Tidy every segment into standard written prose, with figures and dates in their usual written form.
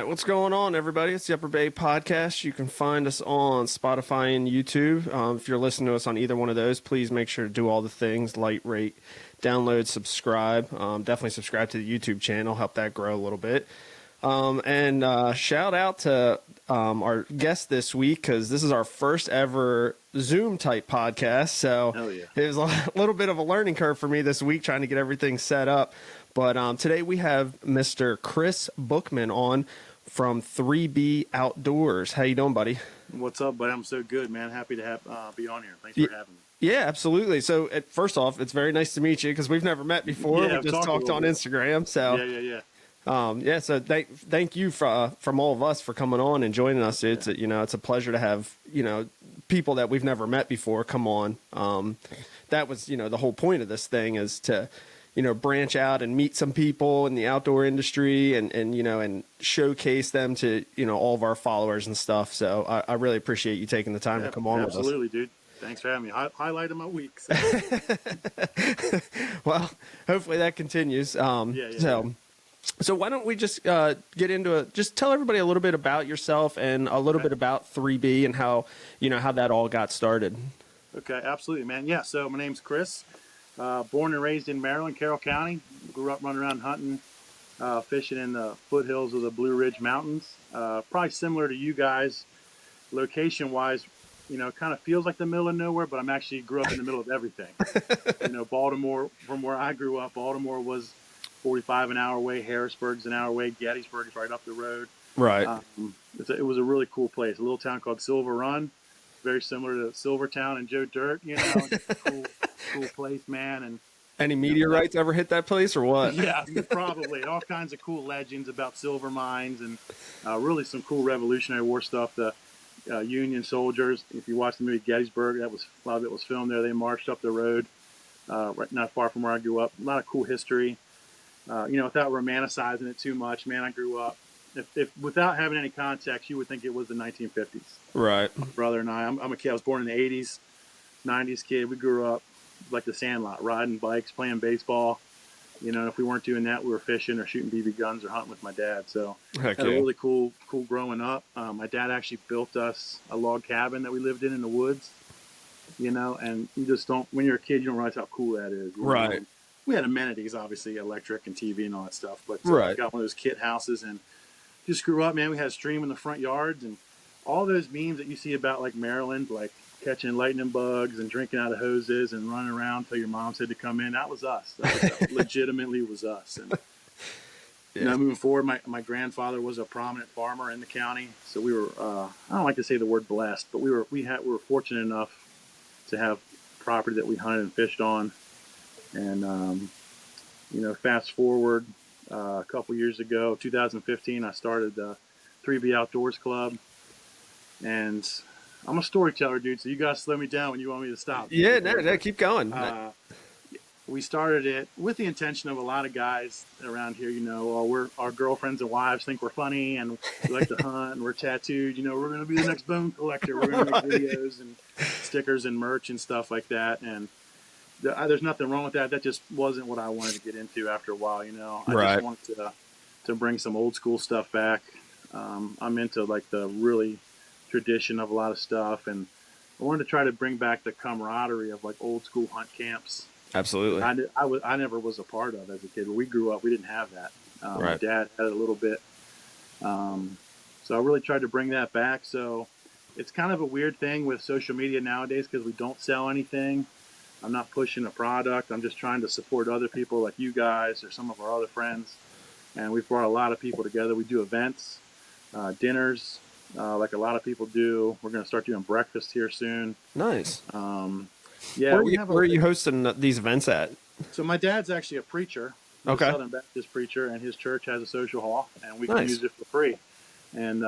right, what's going on, everybody? It's the Upper Bay Podcast. You can find us on Spotify and YouTube. If you're listening to us on either one of those, please make sure to do all the things: like, rate, download, subscribe. Definitely subscribe to the YouTube channel, help that grow a little bit. And shout out to our guest this week, because this is our first ever Zoom type podcast. So it was a little bit of a learning curve for me this week trying to get everything set up. But today we have Mr. Kris Bookman on from 3B Outdoors. How you doing, buddy? What's up, buddy? I'm so good, man. Happy to be on here. Thanks for having me. Yeah, absolutely. So first off, it's very nice to meet you, because we've never met before. Yeah, we just talked on Instagram. So so thank you from all of us for coming on and joining us. It's it's a pleasure to have people that we've never met before come on. That was the whole point of this thing, is to branch out and meet some people in the outdoor industry and showcase them to all of our followers and stuff. So I really appreciate you taking the time to come on with us. Absolutely, dude. Thanks for having me. Highlight of my week. So. Well, hopefully that continues. So why don't we just get into it? Just tell everybody a little bit about yourself and a little bit about 3B and how how that all got started. Okay, absolutely, man. Yeah, so my name's Kris. Born and raised in Maryland, Carroll County. Grew up running around hunting, fishing in the foothills of the Blue Ridge Mountains. Probably similar to you guys, location-wise. Kind of feels like the middle of nowhere, but I'm actually grew up in the middle of everything. Baltimore, from where I grew up, Baltimore was 45 an hour away. Harrisburg's an hour away. Gettysburg is right up the road. Right. It was a really cool place. A little town called Silver Run, very similar to Silvertown and Joe Dirt. Cool place, man. And any meteorites ever hit that place or what? Yeah, probably. All kinds of cool legends about silver mines and really some cool Revolutionary War stuff. The Union soldiers, if you watch the movie Gettysburg, a lot of it was filmed there. They marched up the road, right not far from where I grew up. A lot of cool history. Without romanticizing it too much, man, I grew up. If without having any context, you would think it was the 1950s. Right. My brother and I'm a kid. I was born in the 80s, 90s kid. We grew up like the Sandlot, riding bikes, playing baseball. And if we weren't doing that, we were fishing or shooting BB guns or hunting with my dad. So had a really cool growing up. My dad actually built us a log cabin that we lived in the woods. And you just don't, when you're a kid, you don't realize how cool that is. Right. We had amenities, obviously, electric and TV and all that stuff. But right. Got one of those kit houses and just grew up, man. We had a stream in the front yards and all those memes that you see about like Maryland, like catching lightning bugs and drinking out of hoses and running around until your mom said to come in. That was us. That legitimately was us. And moving forward, my grandfather was a prominent farmer in the county, so we were I don't like to say the word blessed, but we were fortunate enough to have property that we hunted and fished on. And fast forward a couple years ago, 2015, I started the 3B Outdoors Club, and I'm a storyteller, dude, so you guys slow me down when you want me to stop. Yeah, no, keep going. We started it with the intention of a lot of guys around here, our girlfriends and wives think we're funny and we like to hunt and we're tattooed, we're going to be the next bone collector. We're going to make videos and stickers and merch and stuff like that. And there's nothing wrong with that. That just wasn't what I wanted to get into after a while, I just wanted to bring some old school stuff back. I'm into like the really tradition of a lot of stuff, and I wanted to try to bring back the camaraderie of like old school hunt camps. Absolutely. I never was a part of as a kid. When we grew up, we didn't have that. My dad had it a little bit. So I really tried to bring that back. So it's kind of a weird thing with social media nowadays because we don't sell anything. I'm not pushing a product. I'm just trying to support other people like you guys or some of our other friends. And we've brought a lot of people together. We do events, dinners, like a lot of people do. We're going to start doing breakfast here soon. Nice. Where are you hosting these events at? So my dad's actually a preacher, a Southern Baptist preacher, and his church has a social hall, and we can use it for free. And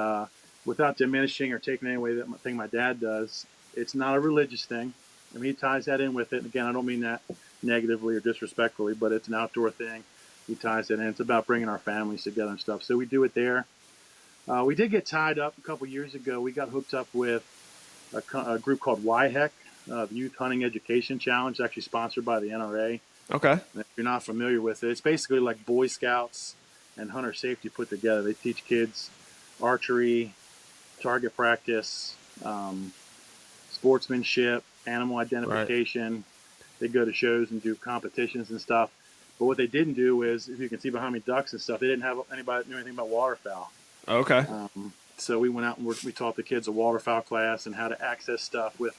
without diminishing or taking away that thing my dad does, it's not a religious thing. I mean, he ties that in with it. And again, I don't mean that negatively or disrespectfully, but it's an outdoor thing. He ties it in. It's about bringing our families together and stuff. So we do it there. We did get tied up a couple years ago. We got hooked up with a group called YHEC, the Youth Hunting Education Challenge, actually sponsored by the NRA. Okay. And if you're not familiar with it, it's basically like Boy Scouts and hunter safety put together. They teach kids archery, target practice, sportsmanship, animal Right. identification. They go to shows and do competitions and stuff. But what they didn't do is, if you can see behind me, ducks and stuff, they didn't have anybody knew anything about waterfowl. Okay. So we went out and we taught the kids a waterfowl class and how to access stuff with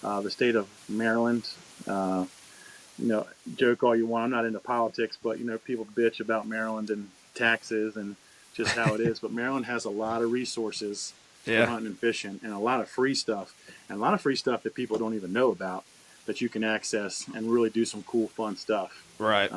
the state of Maryland. Joke all you want. I'm not into politics, but people bitch about Maryland and taxes and just how it is. But Maryland has a lot of resources for hunting and fishing, and a lot of free stuff, that people don't even know about, that you can access and really do some cool, fun stuff. Right.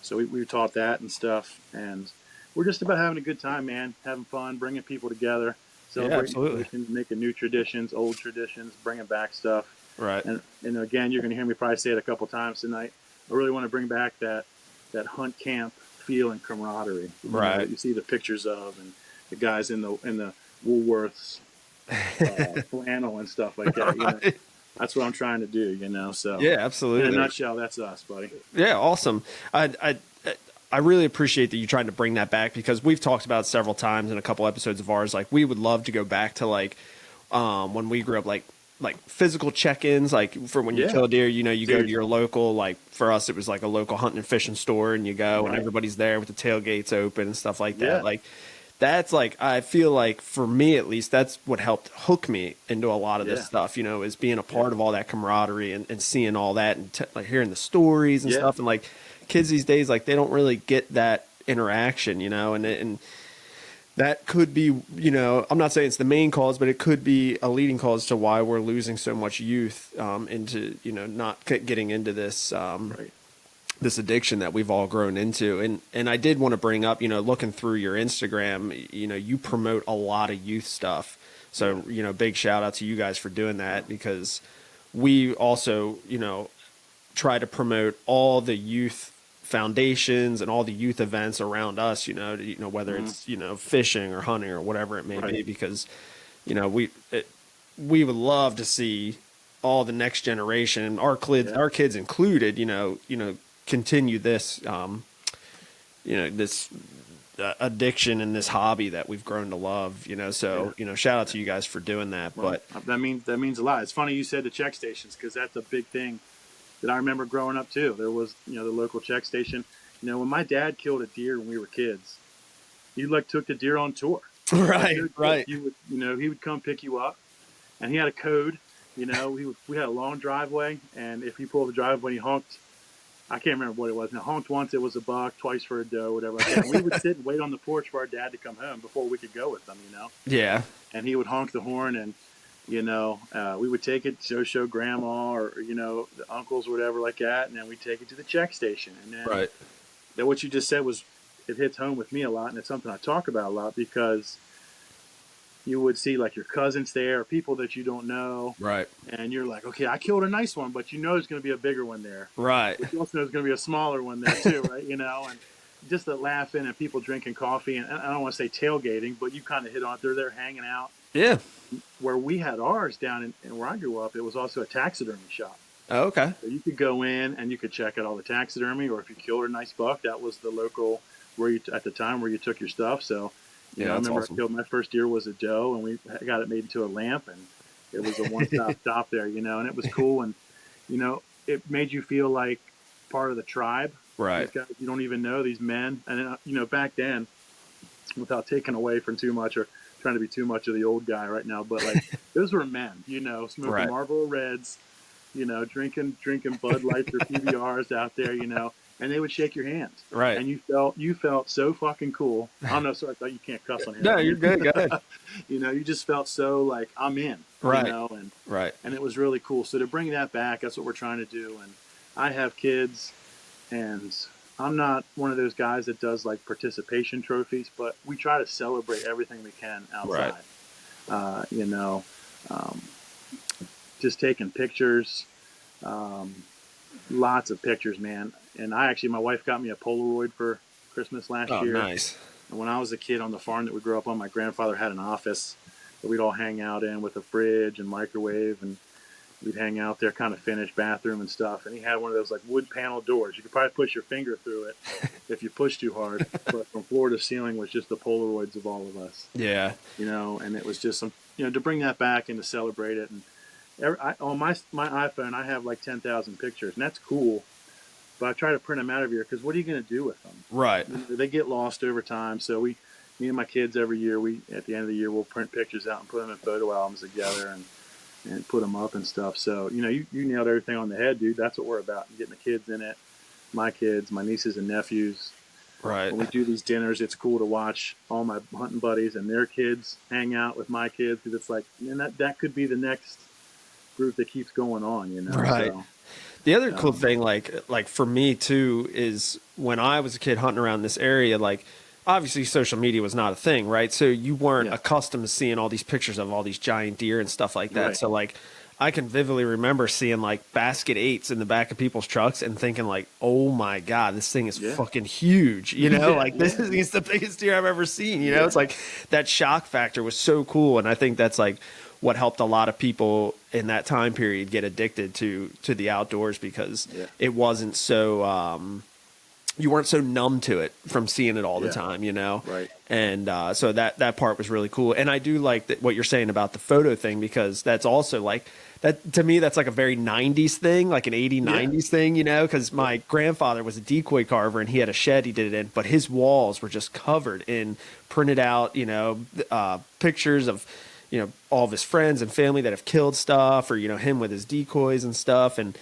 So we taught that and stuff, and we're just about having a good time, man. Having fun, bringing people together, celebrating traditions, making new traditions, old traditions, bringing back stuff. Right. And again, you're going to hear me probably say it a couple times tonight. I really want to bring back that hunt camp feel and camaraderie. Right. That you see the pictures of, and the guys in the Woolworths flannel and stuff like that. Right. That's what I'm trying to do. So yeah, absolutely. In a nutshell, that's us, buddy. Yeah, awesome. I really appreciate that you trying to bring that back, because we've talked about it several times in a couple episodes of ours. Like, we would love to go back to when we grew up, like physical check-ins, like for when you kill a deer, you go to your local, like for us, it was like a local hunting and fishing store, and you go and everybody's there with the tailgates open and stuff like that. Yeah. Like, that's I feel like, for me at least, that's what helped hook me into a lot of this stuff, is being a part of all that camaraderie and seeing all that and hearing the stories and stuff. And like, kids these days, like, they don't really get that interaction, and that could be, I'm not saying it's the main cause, but it could be a leading cause to why we're losing so much youth into, not getting into this this addiction that we've all grown into. And I did want to bring up, looking through your Instagram, you promote a lot of youth stuff. So, big shout out to you guys for doing that, because we also, try to promote all the youth foundations and all the youth events around us, whether it's, fishing or hunting or whatever it may be, because, we would love to see all the next generation, our kids included, continue this, this addiction and this hobby that we've grown to love, so, shout out to you guys for doing that. Well, but that means a lot. It's funny you said the check stations, because that's a big thing that I remember growing up too. There was, the local check station. When my dad killed a deer when we were kids, he took the deer on tour. Right. He would, he would come pick you up, and he had a code. We had a long driveway, and if he pulled the driveway, he honked. I can't remember what it was. Now, honked once, it was a buck, twice for a doe, whatever like that. And we would sit and wait on the porch for our dad to come home before we could go with them, Yeah. And he would honk the horn, and we would take it to show grandma or, the uncles or whatever like that. And then we'd take it to the check station. And then then what you just said it hits home with me a lot. And it's something I talk about a lot, because you would see like your cousins there, or people that you don't know. Right. And you're like, okay, I killed a nice one, but there's going to be a bigger one there. Right. But you also know there's going to be a smaller one there too, right? And just the laughing and people drinking coffee. And I don't want to say tailgating, but you kind of hit on it. They're there hanging out. Yeah. Where we had ours down in where I grew up, it was also a taxidermy shop. Oh, okay. So you could go in and you could check out all the taxidermy, or if you killed a nice buck, that was the local at the time where you took your stuff. So, I remember awesome. I killed my first deer was a doe, and we got it made into a lamp, and it was a one-stop shop there, and it was cool, and it made you feel like part of the tribe. Right. These guys you don't even know, these men, and back then, without taking away from too much or trying to be too much of the old guy right now, but like those were men, smoking Marlboro Reds, drinking Bud Lights or PBRs out there, and they would shake your hand. Right. And you felt so fucking cool. Oh no, sorry, I thought you can't cuss on here. No, you're good. Go ahead. You just felt so like I'm in. Right. And it was really cool. So to bring that back, that's what we're trying to do. And I have kids, and I'm not one of those guys that does like participation trophies, but we try to celebrate everything we can outside. Right. Just taking pictures, lots of pictures, man. And my wife got me a Polaroid for Christmas last year. Nice. And when I was a kid on the farm that we grew up on, my grandfather had an office that we'd all hang out in with a fridge and microwave. And, we'd hang out there, kind of finish bathroom and stuff. And he had one of those like wood panel doors. You could probably push your finger through it if you push too hard. But from floor to ceiling was just the Polaroids of all of us. Yeah. You know, and it was just some, you know, to bring that back and to celebrate it. And on my iPhone, I have like 10,000 pictures, and that's cool. But I try to print them out of here because what are you going to do with them? Right. They get lost over time. So me and my kids every year, at the end of the year, we'll print pictures out and put them in photo albums together and put them up and stuff. So, you know, you nailed everything on the head, dude. That's what we're about. Getting the kids in it. My kids, my nieces and nephews. Right. When we do these dinners, it's cool to watch all my hunting buddies and their kids hang out with my kids, because it's like, man, that could be the next group that keeps going on, you know? Right. So, the other cool thing, like for me too, is when I was a kid hunting around this area, like obviously social media was not a thing, right? So you weren't accustomed to seeing all these pictures of all these giant deer and stuff like that. Right. So like I can vividly remember seeing like basket 8s in the back of people's trucks and thinking like, oh my God, this thing is fucking huge. You know, this is the biggest deer I've ever seen. You know, it's like that shock factor was so cool. And I think that's like what helped a lot of people in that time period get addicted to the outdoors, because it wasn't so, you weren't so numb to it from seeing it all the time, you know? Right. And so that part was really cool. And I do like what you're saying about the photo thing, because that's also like, that to me, that's like a very 90s thing, like an 90s thing, you know, because my grandfather was a decoy carver and he had a shed he did it in, but his walls were just covered in printed out, you know, pictures of, you know, all of his friends and family that have killed stuff, or, you know, him with his decoys and stuff. And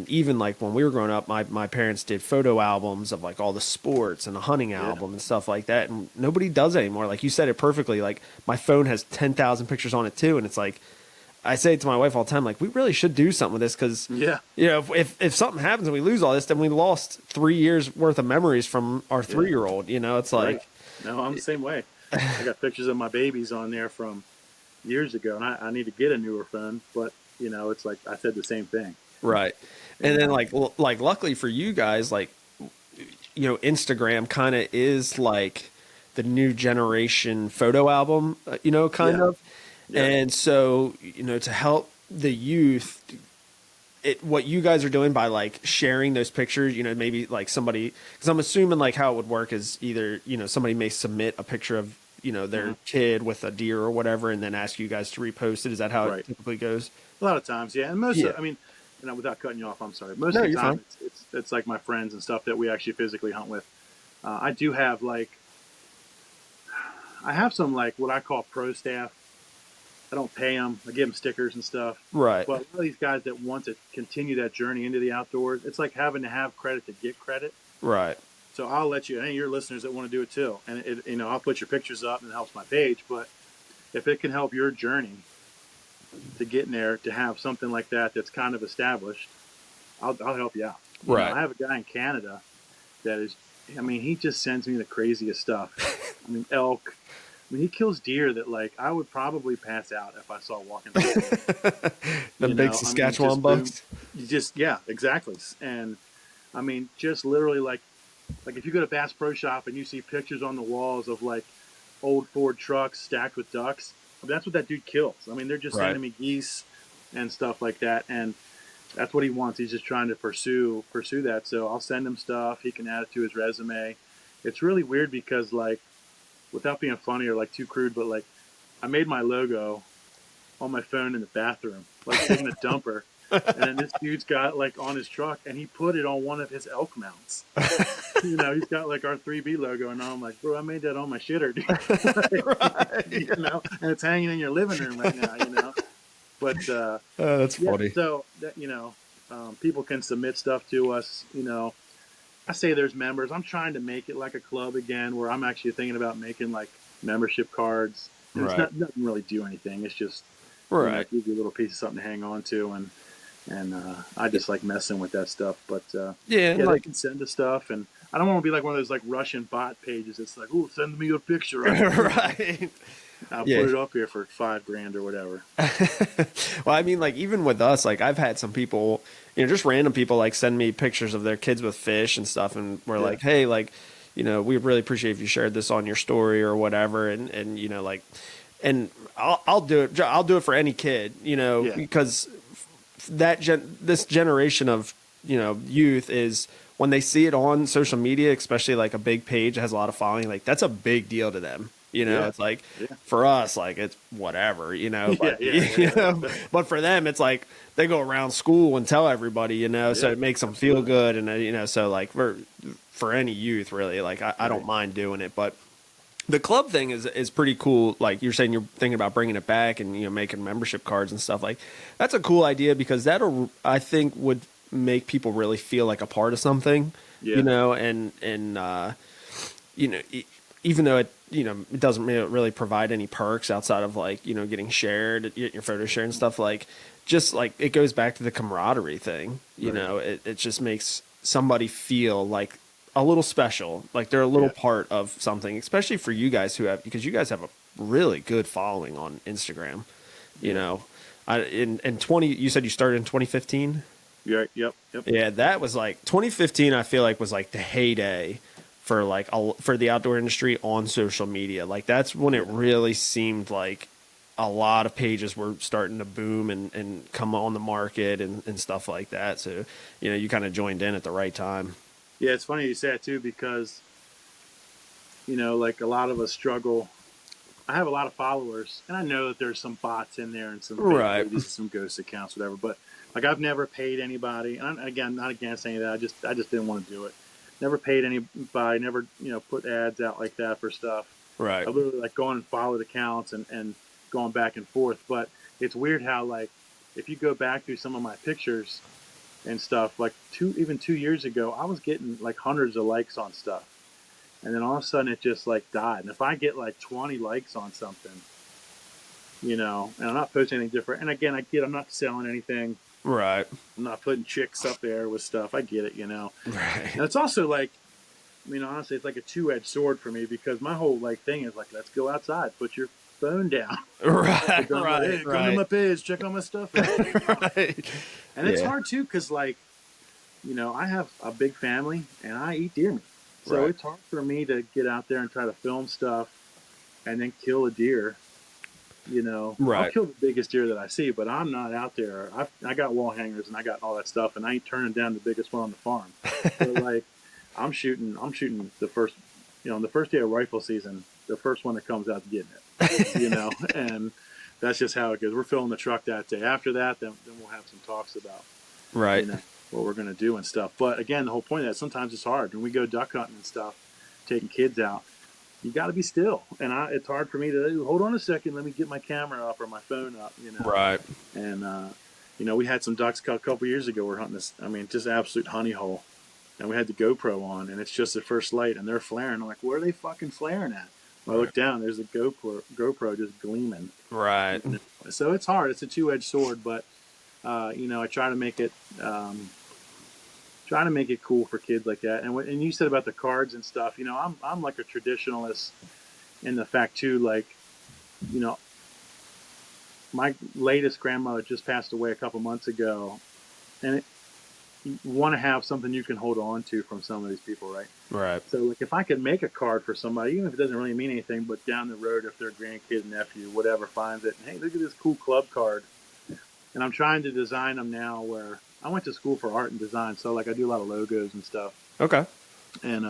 even like when we were growing up, my parents did photo albums of like all the sports and the hunting album and stuff like that. And nobody does it anymore. Like you said it perfectly. Like my phone has 10,000 pictures on it too. And it's like, I say to my wife all the time, like, we really should do something with this, because, you know, if something happens and we lose all this, then we lost 3 years worth of memories from our 3-year-old. You know, it's like, no, I'm the same way. I got pictures of my babies on there from years ago, and I need to get a newer phone, but you know, it's like I said the same thing. Right. And then like luckily for you guys, like, you know, Instagram kind of is like the new generation photo album, you know, kind of. Yeah. And so, you know, to help the youth, what you guys are doing by like sharing those pictures, you know, maybe like somebody, because I'm assuming like how it would work is either, you know, somebody may submit a picture of, you know, their kid with a deer or whatever, and then ask you guys to repost it. Is that how it typically goes? A lot of times, yeah. And most of, I mean, you know, without cutting you off, I'm sorry. Most of the time, it's like my friends and stuff that we actually physically hunt with. I do have like, I have some like what I call pro staff. I don't pay them. I give them stickers and stuff. Right. But a lot of these guys that want to continue that journey into the outdoors, it's like having to have credit to get credit. Right. So I'll let you, any of your listeners that want to do it too. And it, you know, I'll put your pictures up and it helps my page. But if it can help your journey to get in there, to have something like that that's kind of established, I'll help you out. Right. You know, I have a guy in Canada that is, I mean, he just sends me the craziest stuff. I mean, elk. I mean, he kills deer that, like, I would probably pass out if I saw walking. The big Saskatchewan bucks? Yeah, exactly. And, I mean, just literally, like if you go to Bass Pro Shop and you see pictures on the walls of, like, old Ford trucks stacked with ducks, that's what that dude kills. I mean, they're just sending me geese and stuff like that, and that's what he wants. He's just trying to pursue that. So I'll send him stuff. He can add it to his resume. It's really weird because, like, without being funny or like too crude, but like I made my logo on my phone in the bathroom, like taking a dumper. And then this dude's got like on his truck and he put it on one of his elk mounts. You know, he's got like our 3B logo, and I'm like, bro, I made that on my shitter, dude. Like, you know, and it's hanging in your living room right now, you know. But that's funny. So that, you know, people can submit stuff to us, you know. I say there's members. I'm trying to make it like a club again, where I'm actually thinking about making like membership cards. And it's doesn't really do anything. It's just you know, give you a little piece of something to hang on to, and I just like messing with that stuff. But yeah, like, they can send us stuff, and I don't want to be like one of those like Russian bot pages. It's like, oh, send me a picture. Right. I'll put it up here for $5,000 or whatever. Well, I mean, like even with us, like I've had some people, you know, just random people like send me pictures of their kids with fish and stuff, and we're like, hey, like, you know, we really appreciate if you shared this on your story or whatever, and you know, like, and I'll do it. I'll do it for any kid, you know, because this generation of, youth is, when they see it on social media, especially like a big page that has a lot of following, like that's a big deal to them. Yeah. It's like, Yeah. for us, like it's whatever, Yeah, but for them, it's like they go around school and tell everybody, so it makes them feel good. And, so like for any youth really, like I don't mind doing it, but the club thing is pretty cool. Like you're saying, you're thinking about bringing it back and, making membership cards and stuff. Like that's a cool idea, because I think would make people really feel like a part of something, and even though it doesn't really provide any perks outside of like, getting shared, your photo share and stuff, like just like it goes back to the camaraderie thing, it just makes somebody feel like a little special, like they're a little part of something, especially for you guys because you guys have a really good following on Instagram, in 20, you said you started in 2015. Yeah. Yep. Yeah. That was like 2015. I feel like was like the heyday for like for the outdoor industry on social media. Like that's when it really seemed like a lot of pages were starting to boom and come on the market and stuff like that. So, you kind of joined in at the right time. Yeah, it's funny you say that too, because like a lot of us struggle. I have a lot of followers, and I know that there's some bots in there and some fake pages, some ghost accounts, whatever. But like I've never paid anybody. And again, not against any of that. I just didn't want to do it. Never paid anybody. Never put ads out like that for stuff. Right. I literally like going and followed accounts and going back and forth. But it's weird how like if you go back through some of my pictures and stuff, like 2 years ago, I was getting like hundreds of likes on stuff. And then all of a sudden it just like died. And if I get like 20 likes on something, and I'm not posting anything different. And again, I'm not selling anything. Right. I'm not putting chicks up there with stuff. I get it, Right. And it's also like, honestly, it's like a two-edged sword for me, because my whole like thing is like, let's go outside, put your phone down. Right. Right. Hey, come to my page, check all my stuff out. Right. And it's hard too, because like, I have a big family and I eat deer meat. So it's hard for me to get out there and try to film stuff and then kill a deer. Right. I'll kill the biggest deer that I see, but I'm not out there. I got wall hangers and I got all that stuff, and I ain't turning down the biggest one on the farm. So like, I'm shooting the first, the first day of rifle season, the first one that comes out getting it, and that's just how it goes. We're filling the truck that day. After that, then we'll have some talks about, what we're going to do and stuff. But again, the whole point of that, sometimes it's hard. When we go duck hunting and stuff, taking kids out, you got to be still. And it's hard for me to hold on a second. Let me get my camera up or my phone up, Right. And, we had some ducks a couple years ago. We're hunting this, just absolute honey hole. And we had the GoPro on, and it's just the first light, and they're flaring. I'm like, where are they fucking flaring at? When I look down, there's a GoPro just gleaming. Right. So it's hard. It's a two-edged sword, but, I try to make it cool for kids like that. And you said about the cards and stuff, I'm like a traditionalist in the fact too, like, my latest grandmother just passed away a couple months ago, and you want to have something you can hold on to from some of these people, right? Right. So like if I could make a card for somebody, even if it doesn't really mean anything, but down the road, if their grandkid, nephew, whatever, finds it, hey, look at this cool club card. And I'm trying to design them now where I went to school for art and design. So like I do a lot of logos and stuff. Okay. And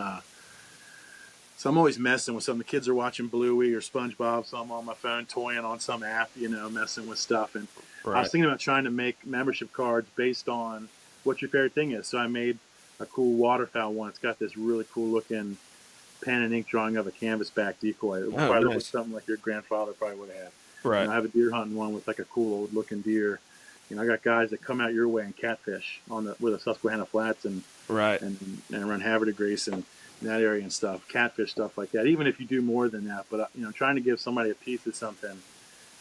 so I'm always messing with something. The kids are watching Bluey or SpongeBob, so I'm on my phone toying on some app, messing with stuff. And I was thinking about trying to make membership cards based on what your favorite thing is. So I made a cool waterfowl one. It's got this really cool looking pen and ink drawing of a canvasback decoy. It probably looks something like your grandfather probably would have had. Right. And I have a deer hunting one with like a cool old looking deer. I got guys that come out your way and catfish with the Susquehanna Flats and run havertide and in that area and stuff, catfish stuff like that. Even if you do more than that, but trying to give somebody a piece of something,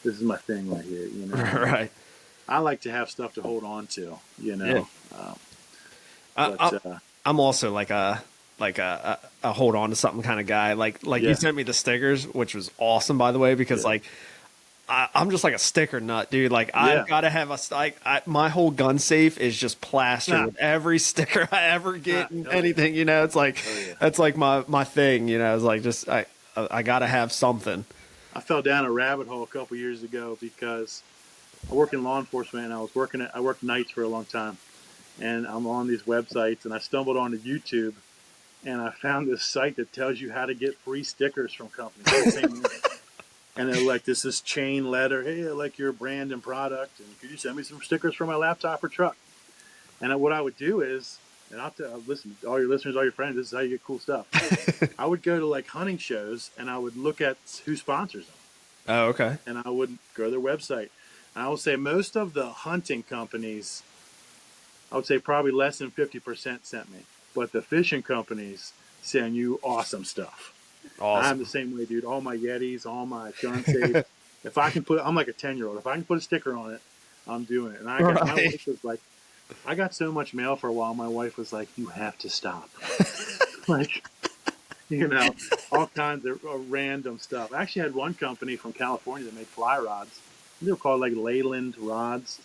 this is my thing right here. Right. I like to have stuff to hold on to. Yeah. I'm also like a hold on to something kind of guy. Like you sent me the stickers, which was awesome, by the way, because like. I'm just like a sticker nut, dude. Like I've got to have my whole gun safe is just plastered with every sticker I ever get and anything, it's like, that's like my thing, it's like, just, I got to have something. I fell down a rabbit hole a couple years ago because I work in law enforcement, and I worked nights for a long time, and I'm on these websites, and I stumbled onto YouTube, and I found this site that tells you how to get free stickers from companies. The same way. And they're like, this chain letter. Hey, I like your brand and product, and could you send me some stickers for my laptop or truck? And what I would do is, and listen, all your listeners, all your friends, this is how you get cool stuff. I would go to like hunting shows, and I would look at who sponsors them. Oh, okay. And I would go to their website. And I will say most of the hunting companies, I would say probably less than 50% sent me. But the fishing companies send you awesome stuff. Awesome. I'm the same way, dude. All my Yetis, all my gun safes. I'm like a 10-year-old. If I can put a sticker on it, I'm doing it. And my wife was like, I got so much mail for a while. My wife was like, you have to stop. Like, all kinds of random stuff. I actually had one company from California that made fly rods. They were called like Leyland rods.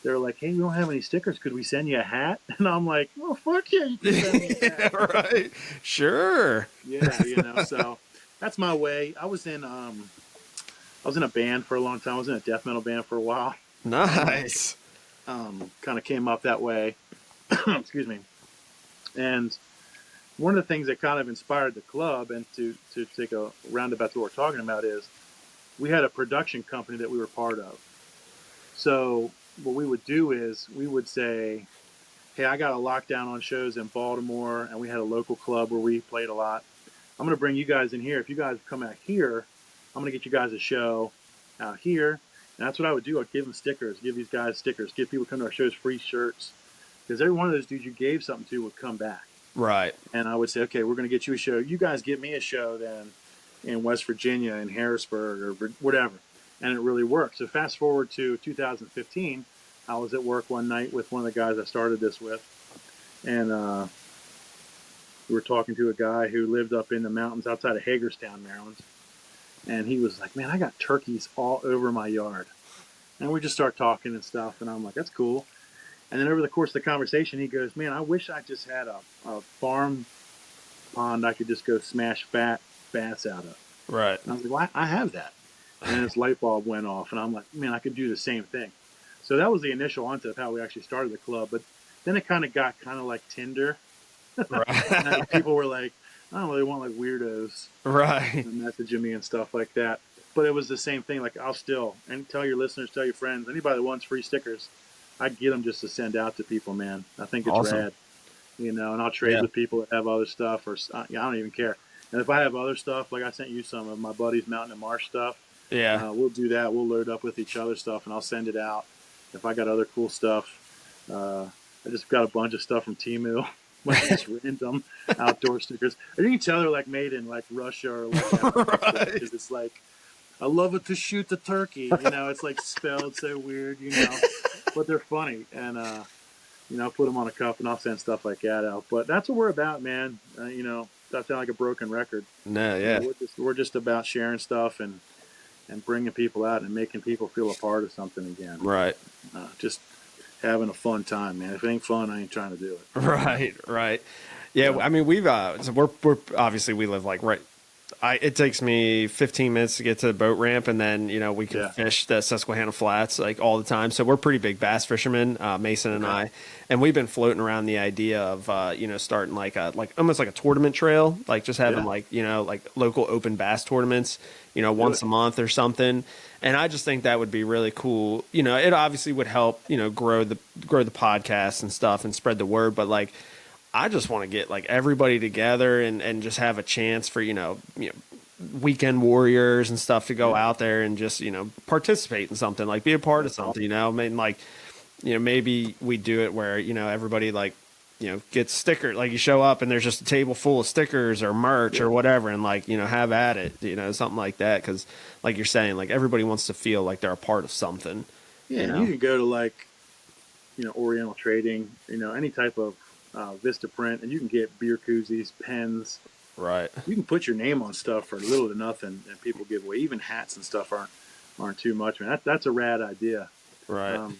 They were like, hey, we don't have any stickers. Could we send you a hat? And I'm like, well, fuck yeah, you can send me a hat. Right. Sure. Yeah, so that's my way. I was in a band for a long time. I was in a death metal band for a while. Nice. Kind of came up that way. Excuse me. And one of the things that kind of inspired the club, and to take a roundabout to what we're talking about, is we had a production company that we were part of. So what we would do is we would say, hey, I got a lockdown on shows in Baltimore, and we had a local club where we played a lot. I'm going to bring you guys in here. If you guys come out here, I'm going to get you guys a show out here. And that's what I would do. I'd give them stickers, give these guys stickers, give people who come to our shows free shirts. Because every one of those dudes you gave something to would come back. Right. And I would say, okay, we're going to get you a show. You guys get me a show then in West Virginia, in Harrisburg, or whatever. And it really worked. So fast forward to 2015, I was at work one night with one of the guys I started this with. And we were talking to a guy who lived up in the mountains outside of Hagerstown, Maryland. And he was like, man, I got turkeys all over my yard. And we just start talking and stuff. And I'm like, that's cool. And then over the course of the conversation, he goes, man, I wish I just had a farm pond I could just go smash fat bass out of. Right. And I was like, well, I have that. And his light bulb went off. And I'm like, man, I could do the same thing. So that was the initial onset of how we actually started the club. But then it kind of got like Tinder. Right. And people were like, I don't really want like weirdos. Right. And messaging me and stuff like that. But it was the same thing. Like, I'll still, and tell your listeners, tell your friends, anybody that wants free stickers, I get them just to send out to people, man. I think it's awesome. rad, and I'll trade with people that have other stuff, or I don't even care. And if I have other stuff, like I sent you some of my buddy's Mountain and Marsh stuff, we'll do that. We'll load up with each other stuff, and I'll send it out. If I got other cool stuff, I just got a bunch of stuff from Temu, like just random outdoor stickers. And you can tell they're like made in like Russia or like Africa, because it's like, I love it to shoot the turkey. It's like spelled so weird, but they're funny. And, I'll put them on a cup and I'll send stuff like that out. But that's what we're about, man. That sounds like a broken record. No, yeah. We're just about sharing stuff and bringing people out and making people feel a part of something again. Right. Just having a fun time, man. If it ain't fun, I ain't trying to do it. Right. Yeah, I mean, we've, so we're obviously we live like right. It takes me 15 minutes to get to the boat ramp, and then, we can fish the Susquehanna Flats like all the time. So we're pretty big bass fishermen, Mason and I, and we've been floating around the idea of, starting like almost like a tournament trail, like just having like local open bass tournaments, once a month or something. And I just think that would be really cool. It obviously would help, grow the podcast and stuff and spread the word, but like, I just want to get like everybody together and just have a chance for, weekend warriors and stuff to go out there and just, participate in something, like be a part of something, I mean, like, maybe we do it where, everybody like, gets stickers, like you show up and there's just a table full of stickers or merch or whatever. And like, have at it, something like that. 'Cause like you're saying, like everybody wants to feel like they're a part of something. Yeah. And you can go to like, Oriental Trading, any type of, Vista Print, and you can get beer koozies, pens. Right. You can put your name on stuff for little to nothing, and people give away. Even hats and stuff aren't too much. Man, that's a rad idea. Right.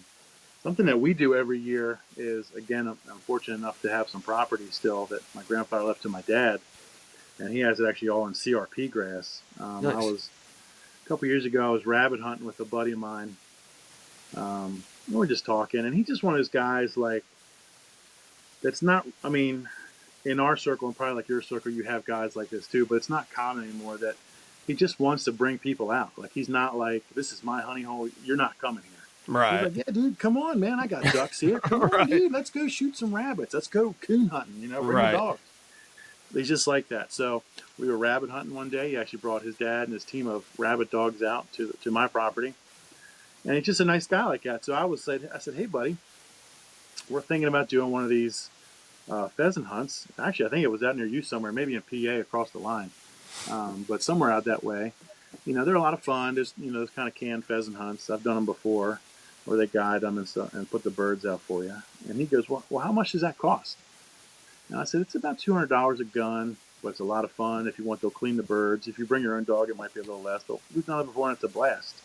Something that we do every year is, again, I'm fortunate enough to have some property still that my grandfather left to my dad, and he has it actually all in CRP grass. Nice. A couple years ago, I was rabbit hunting with a buddy of mine, we're just talking, and he's just one of those guys like that's not. I mean, in our circle and probably like your circle, you have guys like this too, but it's not common anymore that he just wants to bring people out. Like he's not like, this is my honey hole. You're not coming here. He's Right. like, yeah, dude, come on, man. I got ducks here. Come on, Right. dude. Let's go shoot some rabbits. Let's go coon hunting. Bring the Right. dogs. He's just like that. So we were rabbit hunting one day. He actually brought his dad and his team of rabbit dogs out to my property. And he's just a nice guy like that. So I said, hey, buddy, we're thinking about doing one of these pheasant hunts. Actually, I think it was out near you somewhere, maybe in PA across the line, but somewhere out that way. They're a lot of fun. There's those kind of canned pheasant hunts. I've done them before, where they guide them and put the birds out for you. And he goes, well, how much does that cost? And I said, it's about $200 a gun, but it's a lot of fun. If you want, they'll clean the birds. If you bring your own dog, it might be a little less. But we've done it before, and it's a blast.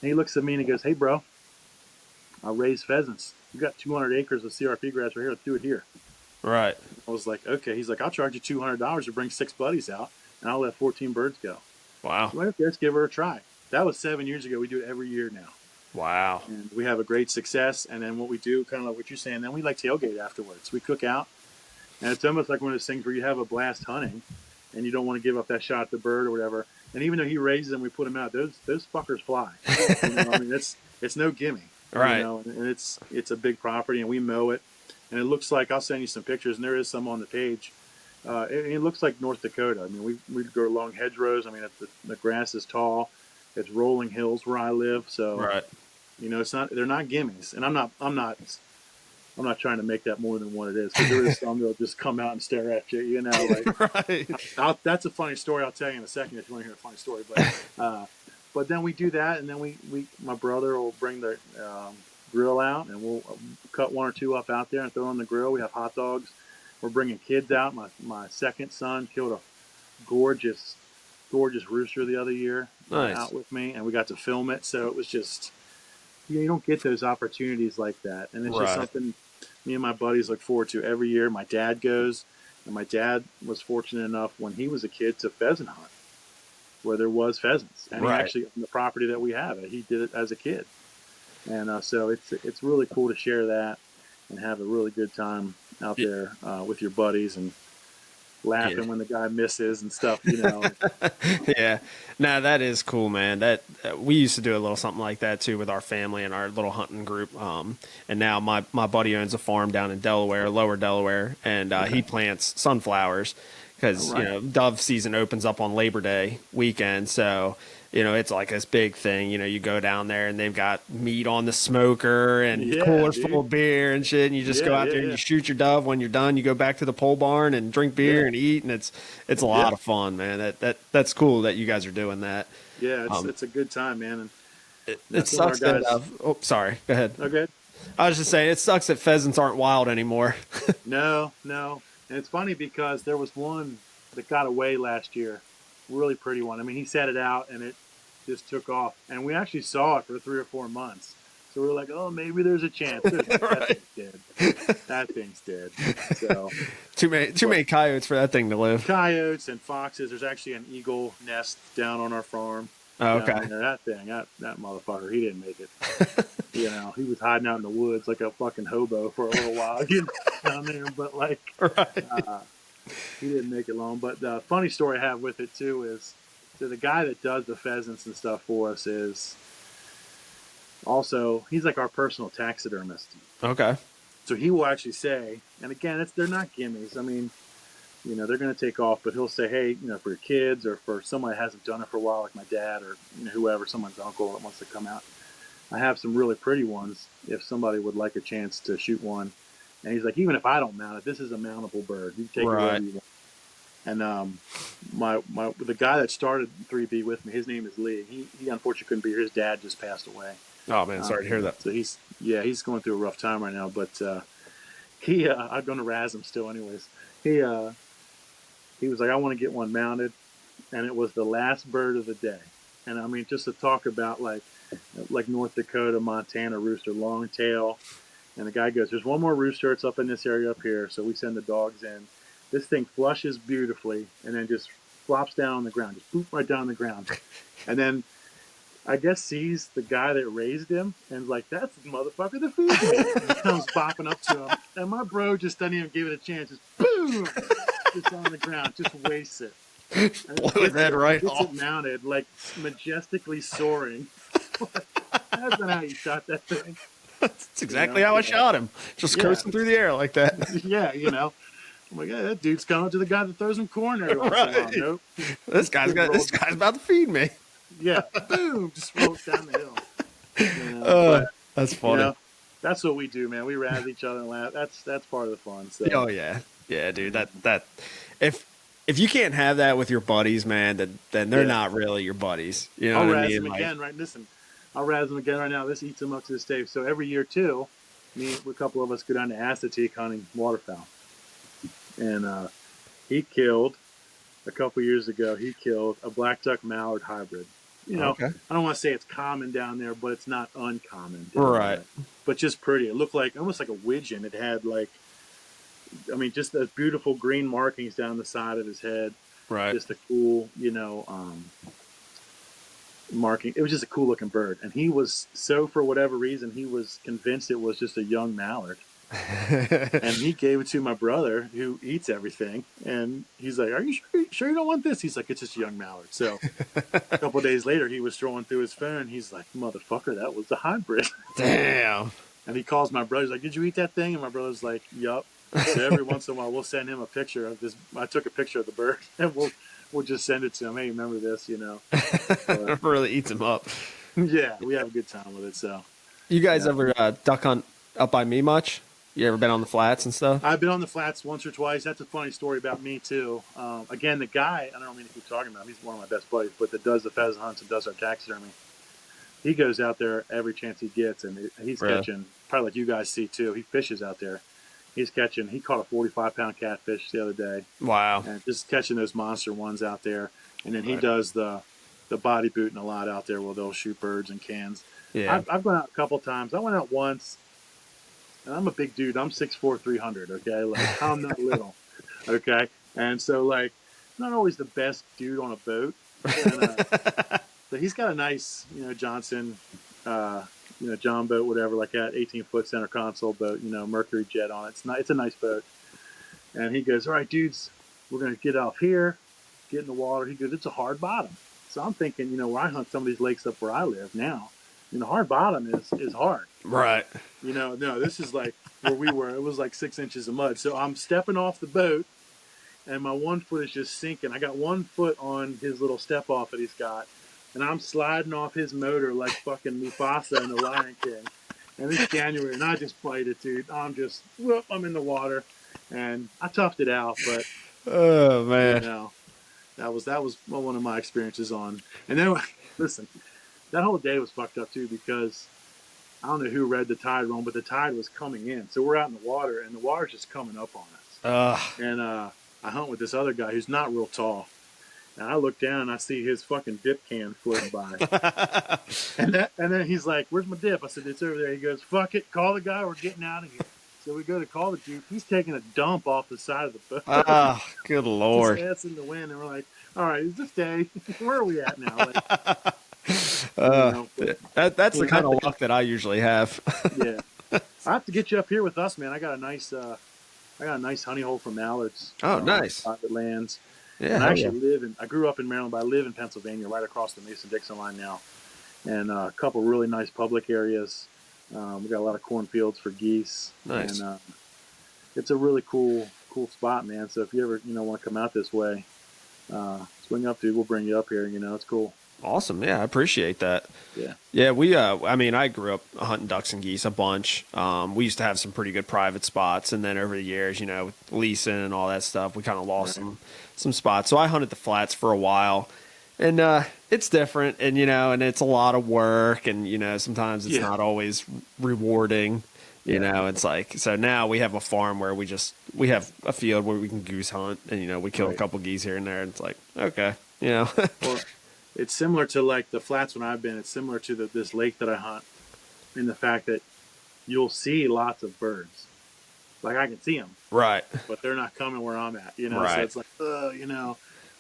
And he looks at me and he goes, hey, bro, I'll raise pheasants. You got 200 acres of CRP grass right here. Let's do it here. Right. I was like, okay. He's like, I'll charge you $200 to bring 6 buddies out, and I'll let 14 birds go. Wow. Like, okay, let's give her a try. That was 7 years ago. We do it every year now. Wow. And we have a great success. And then what we do, kind of like what you're saying, then we like tailgate afterwards. We cook out. And it's almost like one of those things where you have a blast hunting, and you don't want to give up that shot at the bird or whatever. And even though he raises them, we put them out. Those fuckers fly. I mean, it's no gimme. Right. And it's a big property, and we mow it. And it looks like, I'll send you some pictures, and there is some on the page. It looks like North Dakota. I mean, we go along hedgerows. I mean, the grass is tall. It's rolling hills where I live. So, Right. they're not gimmies. And I'm not trying to make that more than what it is. Because there is some that'll just come out and stare at you, Right. That's a funny story. I'll tell you in a second if you want to hear a funny story. But then we do that, and then my brother will bring the grill out, and we'll cut 1 or 2 up out there and throw on the grill. We have hot dogs. We're bringing kids out. My second son killed a gorgeous rooster the other year. Nice. Out with me, and we got to film it. So it was just, you don't get those opportunities like that, and it's just something me and my buddies look forward to every year. My dad goes, and my dad was fortunate enough when he was a kid to pheasant hunt where there was pheasants, and he actually on the property that we have it. He did it as a kid, and so it's really cool to share that and have a really good time out there with your buddies and laughing when the guy misses and stuff. Yeah. No, that is cool, man. That we used to do a little something like that too with our family and our little hunting group. And now my buddy owns a farm down in Delaware, Lower Delaware, and he plants sunflowers because dove season opens up on Labor Day weekend. So it's like this big thing. You go down there and they've got meat on the smoker and coolers full of beer and shit. And you just go out there and you shoot your dove. When you're done, you go back to the pole barn and drink beer and eat. And it's a lot of fun, man. That's cool that you guys are doing that. Yeah, it's a good time, man. And it sucks that. Sorry. Go ahead. Okay. I was just saying, it sucks that pheasants aren't wild anymore. No. And it's funny because there was one that got away last year. Really pretty one. I mean, he set it out and it just took off, and we actually saw it for 3 or 4 months. So we were like, "Oh, maybe there's a chance." That thing's dead. That thing's dead. So too many coyotes for that thing to live. Coyotes and foxes. There's actually an eagle nest down on our farm. Oh, okay. That motherfucker, he didn't make it. He was hiding out in the woods like a fucking hobo for a little while down there, but he didn't make it long. But the funny story I have with it too is, so the guy that does the pheasants and stuff for us is also, he's like our personal taxidermist. Okay. So he will actually say, and again, they're not gimmies. I mean, they're going to take off, but he'll say, hey, for your kids or for somebody that hasn't done it for a while, like my dad or whoever, someone's uncle that wants to come out, I have some really pretty ones if somebody would like a chance to shoot one. And he's like, even if I don't mount it, this is a mountable bird. You can take it wherever you want. And the guy that started 3B with me, his name is Lee. He unfortunately couldn't be here. His dad just passed away. Oh man, sorry to hear that. So he's going through a rough time right now. But I'm going to razz him still, anyways. He was like, I want to get one mounted, and it was the last bird of the day. And I mean, just to talk about like North Dakota, Montana rooster, long tail. And the guy goes, there's one more rooster. It's up in this area up here. So we send the dogs in. This thing flushes beautifully and then just flops down on the ground, just boop right down on the ground. And then I guess sees the guy that raised him and like, that's the motherfucker that feeds me. And he comes bopping up to him. And my bro just doesn't even give it a chance. Just boom! Just on the ground. Just wastes it. And Blow his head right gets off. it mounted, like majestically soaring. That's not how you shot that thing. That's exactly how I shot him. Just coasting through the air like that. Yeah, you know. I'm like, yeah, that dude's coming to the guy that throws him corn every once in a while. Nope. This guy's about to feed me. Yeah, boom, just rolls down the hill. You know, but, that's funny. You know, that's what we do, man. We razz each other and laugh. That's part of the fun. So. Oh yeah, yeah, dude. That if you can't have that with your buddies, man, then they're not really your buddies. You know I'll what I razz mean? them again, right? Listen, I'll razz them again right now. This eats them up to this day. So every year too, a couple of us go down to Assateague hunting waterfowl, and he killed a couple years ago. He killed a black duck mallard hybrid. You know, I don't want to say it's common down there, but it's not uncommon. Right. But just pretty. It looked like almost like a widgeon. It had like, I mean, just those beautiful green markings down the side of his head. Right. Just a cool, marking. It was just a cool looking bird. And he was, for whatever reason, he was convinced it was just a young mallard. And he gave it to my brother who eats everything. And he's like, are you sure you don't want this? He's like, it's just a young mallard. So a couple of days later, he was throwing through his phone. He's like, motherfucker, that was the hybrid. Damn. And he calls my brother. He's like, did you eat that thing? And my brother's like, yup. So every once in a while, we'll send him a picture of this. I took a picture of the bird, and we'll just send it to him. Hey, remember this? But, really eats him up. Yeah, we have a good time with it. So, you guys ever duck hunt up by me much? You ever been on the flats and stuff? I've been on the flats once or twice. That's a funny story about me too. Again, the guy, I don't mean to keep talking about him. He's one of my best buddies, but that does the pheasant hunts and does our taxidermy. He goes out there every chance he gets, and he's catching, probably like you guys see too. He fishes out there. He caught a 45-pound catfish the other day. Wow. And just catching those monster ones out there. And then he does the body booting a lot out there where they'll shoot birds and cans. Yeah. I've gone out a couple times. I went out once, and I'm a big dude. I'm 6'4", 300, okay? Like, I'm not little, okay? And so, like, not always the best dude on a boat. And, but he's got a nice, Johnson, John boat, whatever, like that, 18-foot center console boat, Mercury jet on it. It's a nice boat. And he goes, all right, dudes, we're going to get off here, get in the water. He goes, it's a hard bottom. So I'm thinking, where I hunt some of these lakes up where I live now, hard bottom is hard. Right. No, this is like where we were. It was like 6 inches of mud. So I'm stepping off the boat, and my 1 foot is just sinking. I got 1 foot on his little step off that he's got. And I'm sliding off his motor like fucking Mufasa in The Lion King. And it's January, and I just fight it, dude. I'm in the water. And I toughed it out, but... Oh, man. That was one of my experiences on... And then, listen, that whole day was fucked up, too, because I don't know who read the tide wrong, but the tide was coming in. So we're out in the water, and the water's just coming up on us. And I hunt with this other guy who's not real tall. And I look down and I see his fucking dip can floating by. and then he's like, where's my dip? I said, it's over there. He goes, fuck it, call the guy, we're getting out of here. So we go to call the dude. He's taking a dump off the side of the boat. Oh, good Lord. His ass in the wind. And we're like, all right, is this day? Where are we at now? That's the kind of luck that I usually have. Yeah. I have to get you up here with us, man. I got a nice honey hole for mallards. Oh, nice. Private lands. Yeah, and I actually I grew up in Maryland, but I live in Pennsylvania, right across the Mason-Dixon line now. And a couple really nice public areas. We got a lot of cornfields for geese. Nice. And it's a really cool spot, man. So if you ever, want to come out this way, swing up, dude. We'll bring you up here. It's cool. Awesome. Yeah, I appreciate that. Yeah. Yeah, we I grew up hunting ducks and geese a bunch. We used to have some pretty good private spots, and then over the years, with leasing and all that stuff, we kind of lost some spots. So I hunted the flats for a while, and it's different, and and it's a lot of work, and sometimes it's not always rewarding. It's like, so now we have a farm where we have a field where we can goose hunt, and we kill a couple geese here and there, and it's like, okay, Well, it's similar to like the flats when I've been. It's similar to this lake that I hunt, in the fact that you'll see lots of birds. Like I can see them, right? But they're not coming where I'm at, Right. So it's like,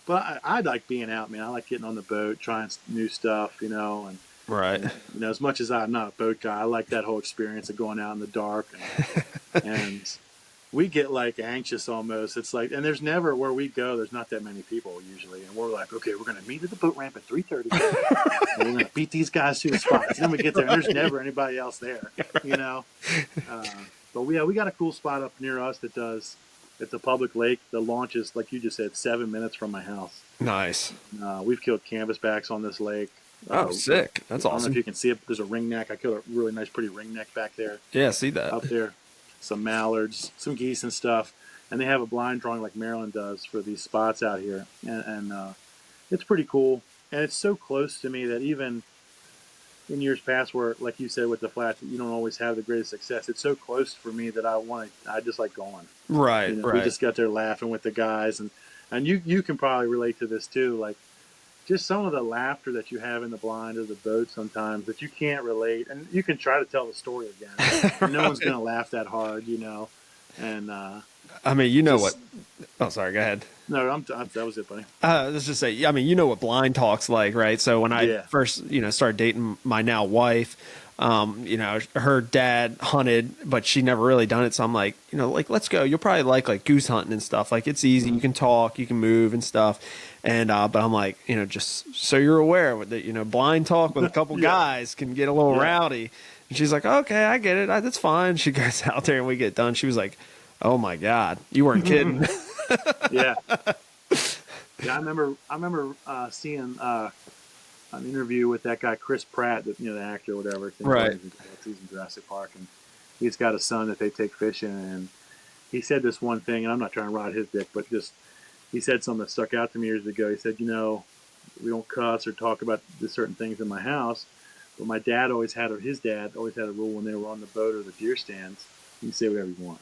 But I like being out, man. I like getting on the boat, trying new stuff, and Right. And, as much as I'm not a boat guy, I like that whole experience of going out in the dark and we get like anxious almost. It's like, and there's never where we go. There's not that many people usually, and we're like, okay, we're gonna meet at the boat ramp at 3:30, and we're gonna beat these guys to the spots. And then we get there, and there's never anybody else there, But we got a cool spot up near us that does. It's a public lake. The launch is, like you just said, 7 minutes from my house. Nice. We've killed canvasbacks on this lake. Oh, sick! That's awesome. I don't know if you can see it. But there's a ringneck. I killed a really nice, pretty ringneck back there. Yeah, see that up there. Some mallards, some geese and stuff, and they have a blind drawing like Maryland does for these spots out here, and it's pretty cool. And it's so close to me that even in years past, where like you said with the flats, you don't always have the greatest success. It's so close for me that I just like going. Right, right. We just got there laughing with the guys, and you can probably relate to this too, like. Just some of the laughter that you have in the blind or the boat sometimes that you can't relate, and you can try to tell the story again. Right. No one's going to laugh that hard, And I mean, what? Oh, sorry. Go ahead. No, that was it, buddy. Let's just say, I mean, what blind talk's like, right? So when I first, started dating my now wife, her dad hunted, but she never really done it. So I'm like, let's go. You'll probably like goose hunting and stuff. Like it's easy. You can talk, you can move and stuff. And, but I'm like, just so you're aware that, blind talk with a couple guys can get a little rowdy. And she's like, okay, I get it. That's fine. She goes out there and we get done. She was like, oh my God, you weren't kidding. Yeah. I remember seeing, an interview with that guy Kris Pratt, the actor or whatever. Right. He's in Jurassic Park, and he's got a son that they take fishing, and he said this one thing, and I'm not trying to ride his dick, but just he said something that stuck out to me years ago. He said, we don't cuss or talk about certain things in my house, but his dad always had a rule when they were on the boat or the deer stands. You can say whatever you want.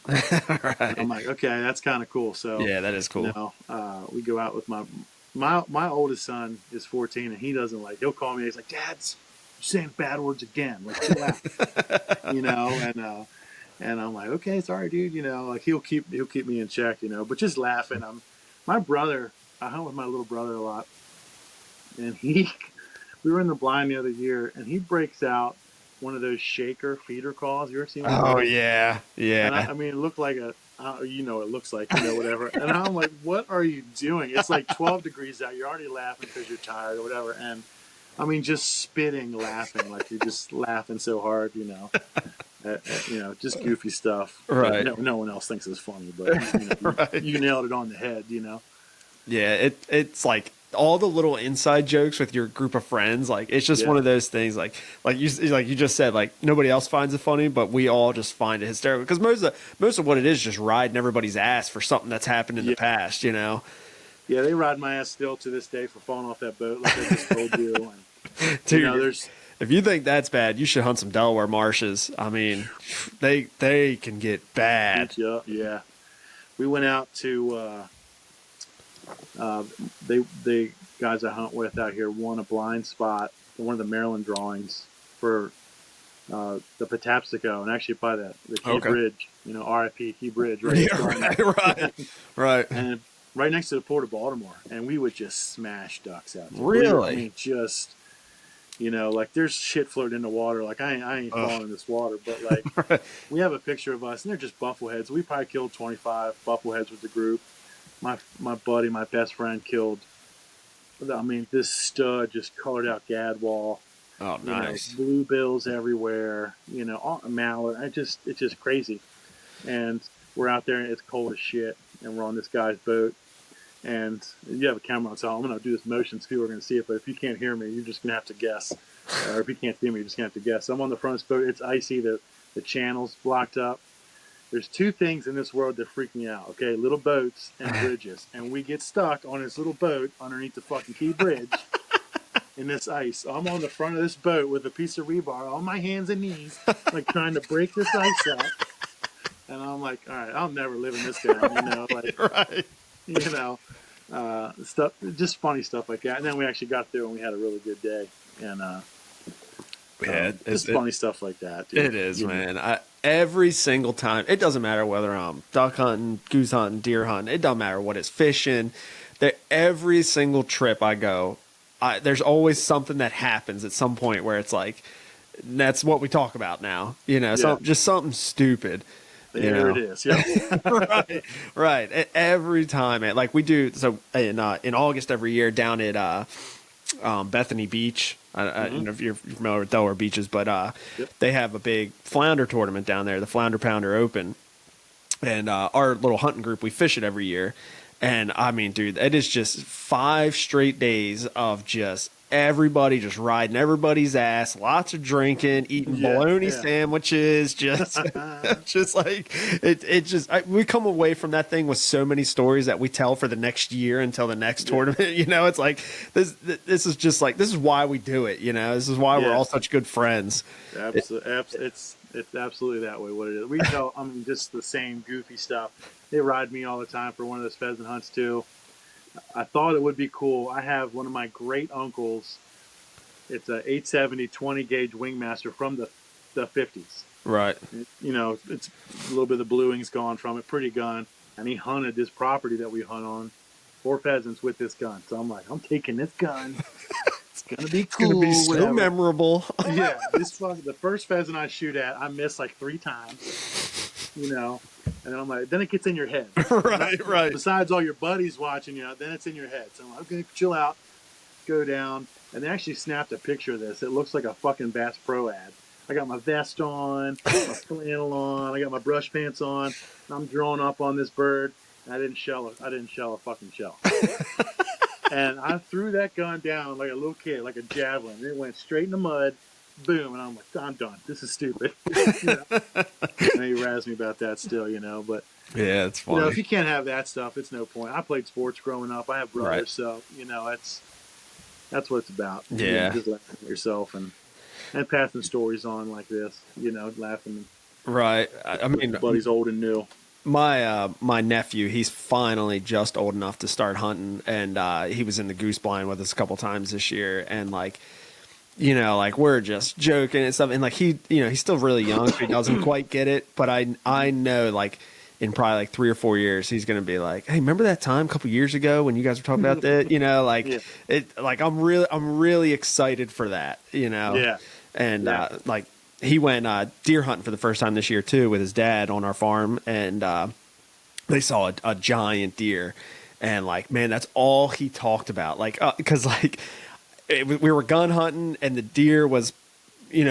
Right. I'm like, okay, that's kind of cool. So yeah, that is cool. We go out with my oldest son is 14, and he doesn't he'll call me. He's like, Dad's saying bad words again. Like, chill out, and I'm like, okay, sorry, dude. He'll keep me in check, but just laughing. My brother, I hunt with my little brother a lot, and we were in the blind the other year, and he breaks out one of those shaker feeder calls. You ever seen one? Oh yeah. And I mean, it looked like it looks like, whatever. And I'm like, what are you doing? It's like 12 degrees out. You're already laughing because you're tired or whatever. And I mean, just spitting, laughing, like you're just laughing so hard, just goofy stuff. Right. No one else thinks it's funny, but right. You nailed it on the head, Yeah. It's like all the little inside jokes with your group of friends. Like, it's just one of those things, like you just said, like nobody else finds it funny, but we all just find it hysterical because most of what it is just riding everybody's ass for something that's happened in the past, Yeah, they ride my ass still to this day for falling off that boat, like I just told you. And, dude, if you think that's bad, you should hunt some Delaware marshes. I mean, they can get bad. Yeah. We went out to they guys I hunt with out here won a blind spot in one of the Maryland drawings for the Patapsco, and actually by the Key Bridge, RIP Key Bridge, right? Right. And right next to the Port of Baltimore, and we would just smash ducks out there. Really? I mean, just like there's shit floating in the water. Like I ain't falling in this water, but like right. We have a picture of us, and they're just buffleheads. We probably killed 25 buffleheads with the group. My buddy, my best friend, killed. I mean, this stud just colored out gadwall. Oh, nice. Bluebills everywhere. All mallard. It's just crazy. And we're out there, and it's cold as shit. And we're on this guy's boat. And you have a camera on, so I'm going to do this motion so people are going to see it. But if you can't hear me, you're just going to have to guess. Or if you can't see me, you're just going to have to guess. So I'm on the front of this boat. It's icy. The channel's blocked up. There's two things in this world that freak me out, okay? Little boats and bridges. And we get stuck on this little boat underneath the fucking Key Bridge in this ice. So I'm on the front of this boat with a piece of rebar on my hands and knees, like trying to break this ice out. And I'm like, all right, I'll never live in this down, right. Stuff, just funny stuff like that. And then we actually got there and we had a really good day. And just funny stuff like that. Dude. It is, man. Every single time, it doesn't matter whether I'm duck hunting, goose hunting, deer hunting. It doesn't matter what it's fishing. Every single trip I go, there's always something that happens at some point where it's like, that's what we talk about now, just something stupid. There it is. Yeah. Right. Every time, like we do. So in August every year down at Bethany Beach. I don't know if you're familiar with Delaware beaches, but Yep. they have a big flounder tournament down there, the Flounder Pounder Open. And our little hunting group, we fish it every year. And I mean, dude, it is just 5 straight days of just everybody just riding everybody's ass, lots of drinking, eating bologna sandwiches, just just like we come away from that thing with so many stories that we tell for the next year until the next tournament. It's like this is just like, this is why we do it. This is why we're all such good friends. It's absolutely that way. What it is, we tell. I mean, just the same goofy stuff. They ride me all the time for one of those pheasant hunts too. I thought it would be cool. I have one of my great uncles. It's a 870 20 gauge Wingmaster from the 50s. Right. It's a little bit of the bluing's gone from it. Pretty gun. And he hunted this property that we hunt on, 4 pheasants with this gun. So I'm like, I'm taking this gun. It's gonna be cool. It's gonna be so memorable. Yeah. The first pheasant I shoot at, I miss like 3 times. And then I'm like, then it gets in your head. Right. Besides all your buddies watching, then it's in your head. So I'm like, okay, chill out, go down. And they actually snapped a picture of this. It looks like a fucking Bass Pro ad. I got my vest on, my flannel on, I got my brush pants on, and I'm drawing up on this bird. And I didn't shell a fucking shell. And I threw that gun down like a little kid, like a javelin. It went straight in the mud. Boom, and I'm like, I'm done. This is stupid. And he razzed me about that still, but yeah, it's funny. If you can't have that stuff, it's no point. I played sports growing up. I have brothers, so that's what it's about. Yeah, just laughing at yourself and passing stories on like this, laughing. Right. I mean, buddy's old and new. My nephew, he's finally just old enough to start hunting, and he was in the goose blind with us a couple times this year, and like, we're just joking and stuff. And like, he's still really young, so he doesn't quite get it. But I know, like, in probably like 3 or 4 years, he's going to be like, hey, remember that time a couple years ago when you guys were talking about that? I'm really excited for that, Yeah. And like, he went deer hunting for the first time this year too with his dad on our farm, and they saw a giant deer, and like, man, that's all he talked about. Like, because like, we were gun hunting, and the deer was,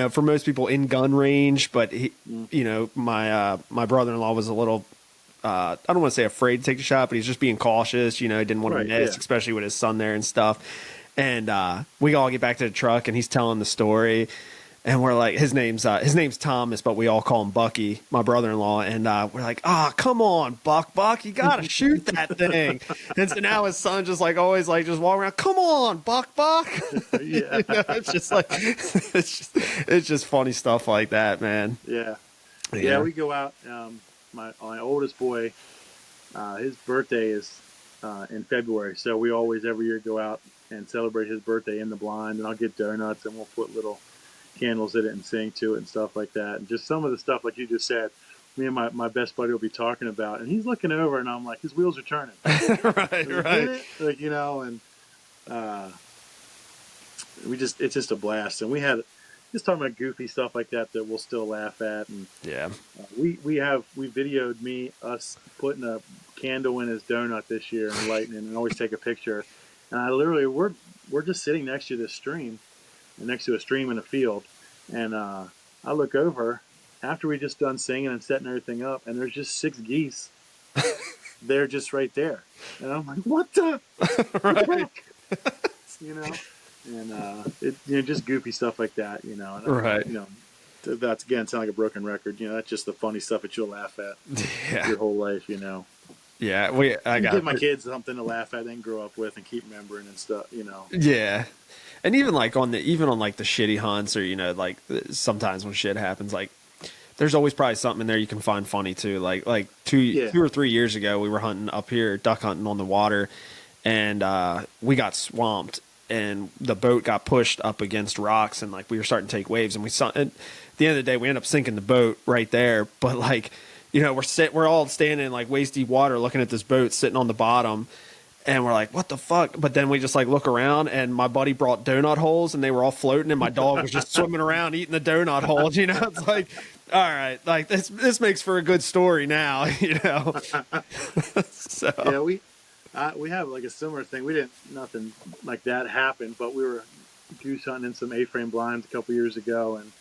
for most people in gun range, but he, my brother-in-law was a little, I don't want to say afraid to take the shot, but he's just being cautious. He didn't want to miss, especially with his son there and stuff. And we all get back to the truck, and he's telling the story. And we're like, his name's Thomas, but we all call him Bucky, my brother-in-law. And we're like, come on, Buck, you gotta shoot that thing. And so now his son just like always like just walking around, come on, Buck. Yeah, it's just like it's just funny stuff like that, man. Yeah. We go out. My oldest boy, his birthday is in February, so we always every year go out and celebrate his birthday in the blind. And I'll get donuts, and we'll put little candles in it and sing to it and stuff like that. And just some of the stuff like you just said, me and my best buddy will be talking about, and he's looking over, and I'm like, his wheels are turning. right. Like, and it's just a blast. And we had just talking about goofy stuff like that we'll still laugh at. And we videoed us putting a candle in his donut this year and lighting it, and always take a picture. And I literally, we're just sitting next to this stream, next to a stream in a field, and I look over after we just done singing and setting everything up, and there's just 6 geese. They're just right there, and I'm like, what the right. And just goofy stuff like that, and, right. That's again sound like a broken record. That's just the funny stuff that you'll laugh at your whole life. Yeah, I got give my kids something to laugh at and grow up with and keep remembering and stuff. Yeah. And even like on the shitty hunts, or like sometimes when shit happens, like there's always probably something in there you can find funny too. Like 2 or 3 years ago, we were hunting up here, duck hunting on the water, and we got swamped, and the boat got pushed up against rocks, and like we were starting to take waves, and at the end of the day we ended up sinking the boat right there. But like, we're all standing in like waist deep water looking at this boat sitting on the bottom. And we're like, what the fuck? But then we just like look around, and my buddy brought donut holes, and they were all floating, and my dog was just swimming around eating the donut holes. You know, it's like, all right, like this makes for a good story now. You know, so Yeah, we have like a similar thing. We didn't nothing like that happened, but we were goose hunting in some A-frame blinds a couple years ago, and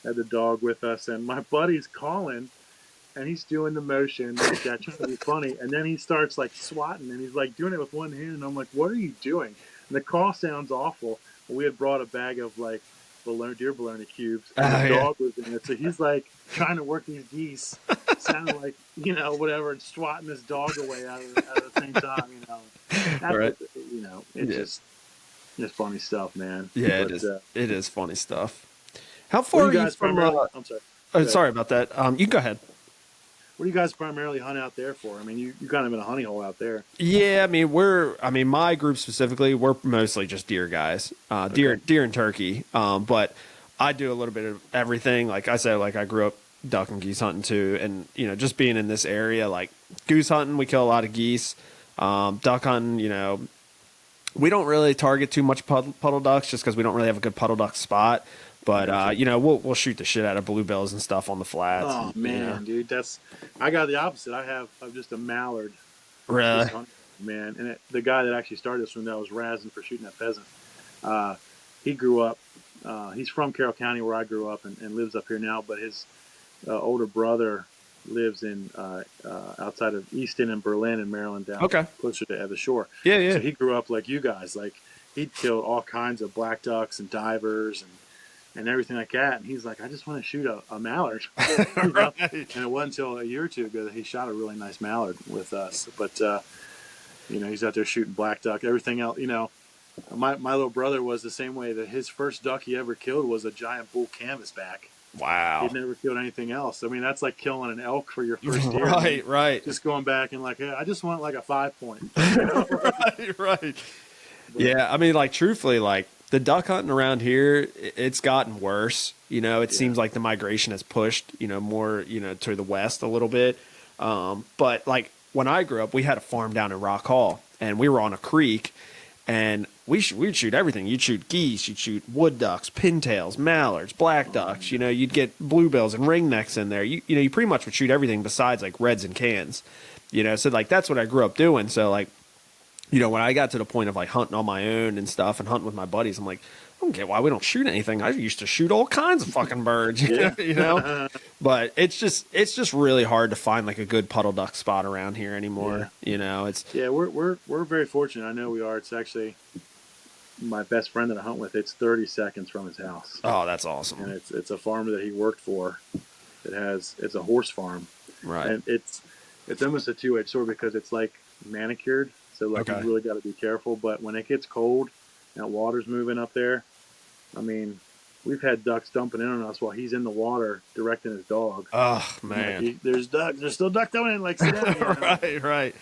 had the dog with us, and my buddy's calling. And he's doing the motion like that, trying to be funny. And then he starts like swatting, and he's like doing it with one hand. And I'm like, "What are you doing?" And the call sounds awful. We had brought a bag of like deer bologna cubes, and the dog was in it. So he's like trying to work these geese, sounding like whatever, and swatting this dog away out of the same time. That's right. It's just funny stuff, man. Yeah, but, it is funny stuff. How far are you from? I'm sorry. Sorry about that. You go ahead. What do you guys primarily hunt out there for? I mean, you kind of in a honey hole out there. Yeah, I mean, my group specifically, we're mostly just deer guys, deer and turkey. But I do a little bit of everything. Like I said, like I grew up duck and geese hunting too, and just being in this area, like goose hunting, we kill a lot of geese. Duck hunting, we don't really target too much puddle ducks just because we don't really have a good puddle duck spot. But we'll shoot the shit out of bluebills and stuff on the flats. Oh man, dude, I got the opposite. I'm just a mallard. Really, man. And the guy that actually started this one, that was razzing for shooting that pheasant. He grew up. He's from Carroll County, where I grew up, and lives up here now. But his older brother lives in outside of Easton and Berlin in Maryland, down closer to the shore. Yeah. So he grew up like you guys. Like he'd killed all kinds of black ducks and divers and everything like that. And he's like, I just want to shoot a mallard. Right. And it wasn't until a year or two ago that he shot a really nice mallard with us. But, he's out there shooting black duck, everything else. My little brother was the same way. That his first duck he ever killed was a giant bull canvasback. Wow. He'd never killed anything else. I mean, that's like killing an elk for your first deer. Right. Just going back and like, hey, I just want like a 5-point. Right. Yeah, I mean, like, truthfully, like, the duck hunting around here, it's gotten worse. It seems like the migration has pushed, more, to the west a little bit. But like when I grew up, we had a farm down in Rock Hall, and we were on a creek, and we'd shoot everything. You'd shoot geese, you'd shoot wood ducks, pintails, mallards, black ducks. You'd get bluebills and ringnecks in there. You pretty much would shoot everything besides like reds and cans. So like that's what I grew up doing. So like, when I got to the point of like hunting on my own and stuff and hunting with my buddies, I'm like, I don't get why we don't shoot anything. I used to shoot all kinds of fucking birds, But it's just really hard to find like a good puddle duck spot around here anymore. We're very fortunate. I know we are. It's actually my best friend that I hunt with. It's 30 seconds from his house. Oh, that's awesome. And it's a farm that he worked for. It's a horse farm, right? And it's almost a two-edged sword because it's like manicured. So like you really got to be careful. But when it gets cold, and water's moving up there, I mean, we've had ducks dumping in on us while he's in the water directing his dog. Oh man, there's still duck coming in. Like sit down, right.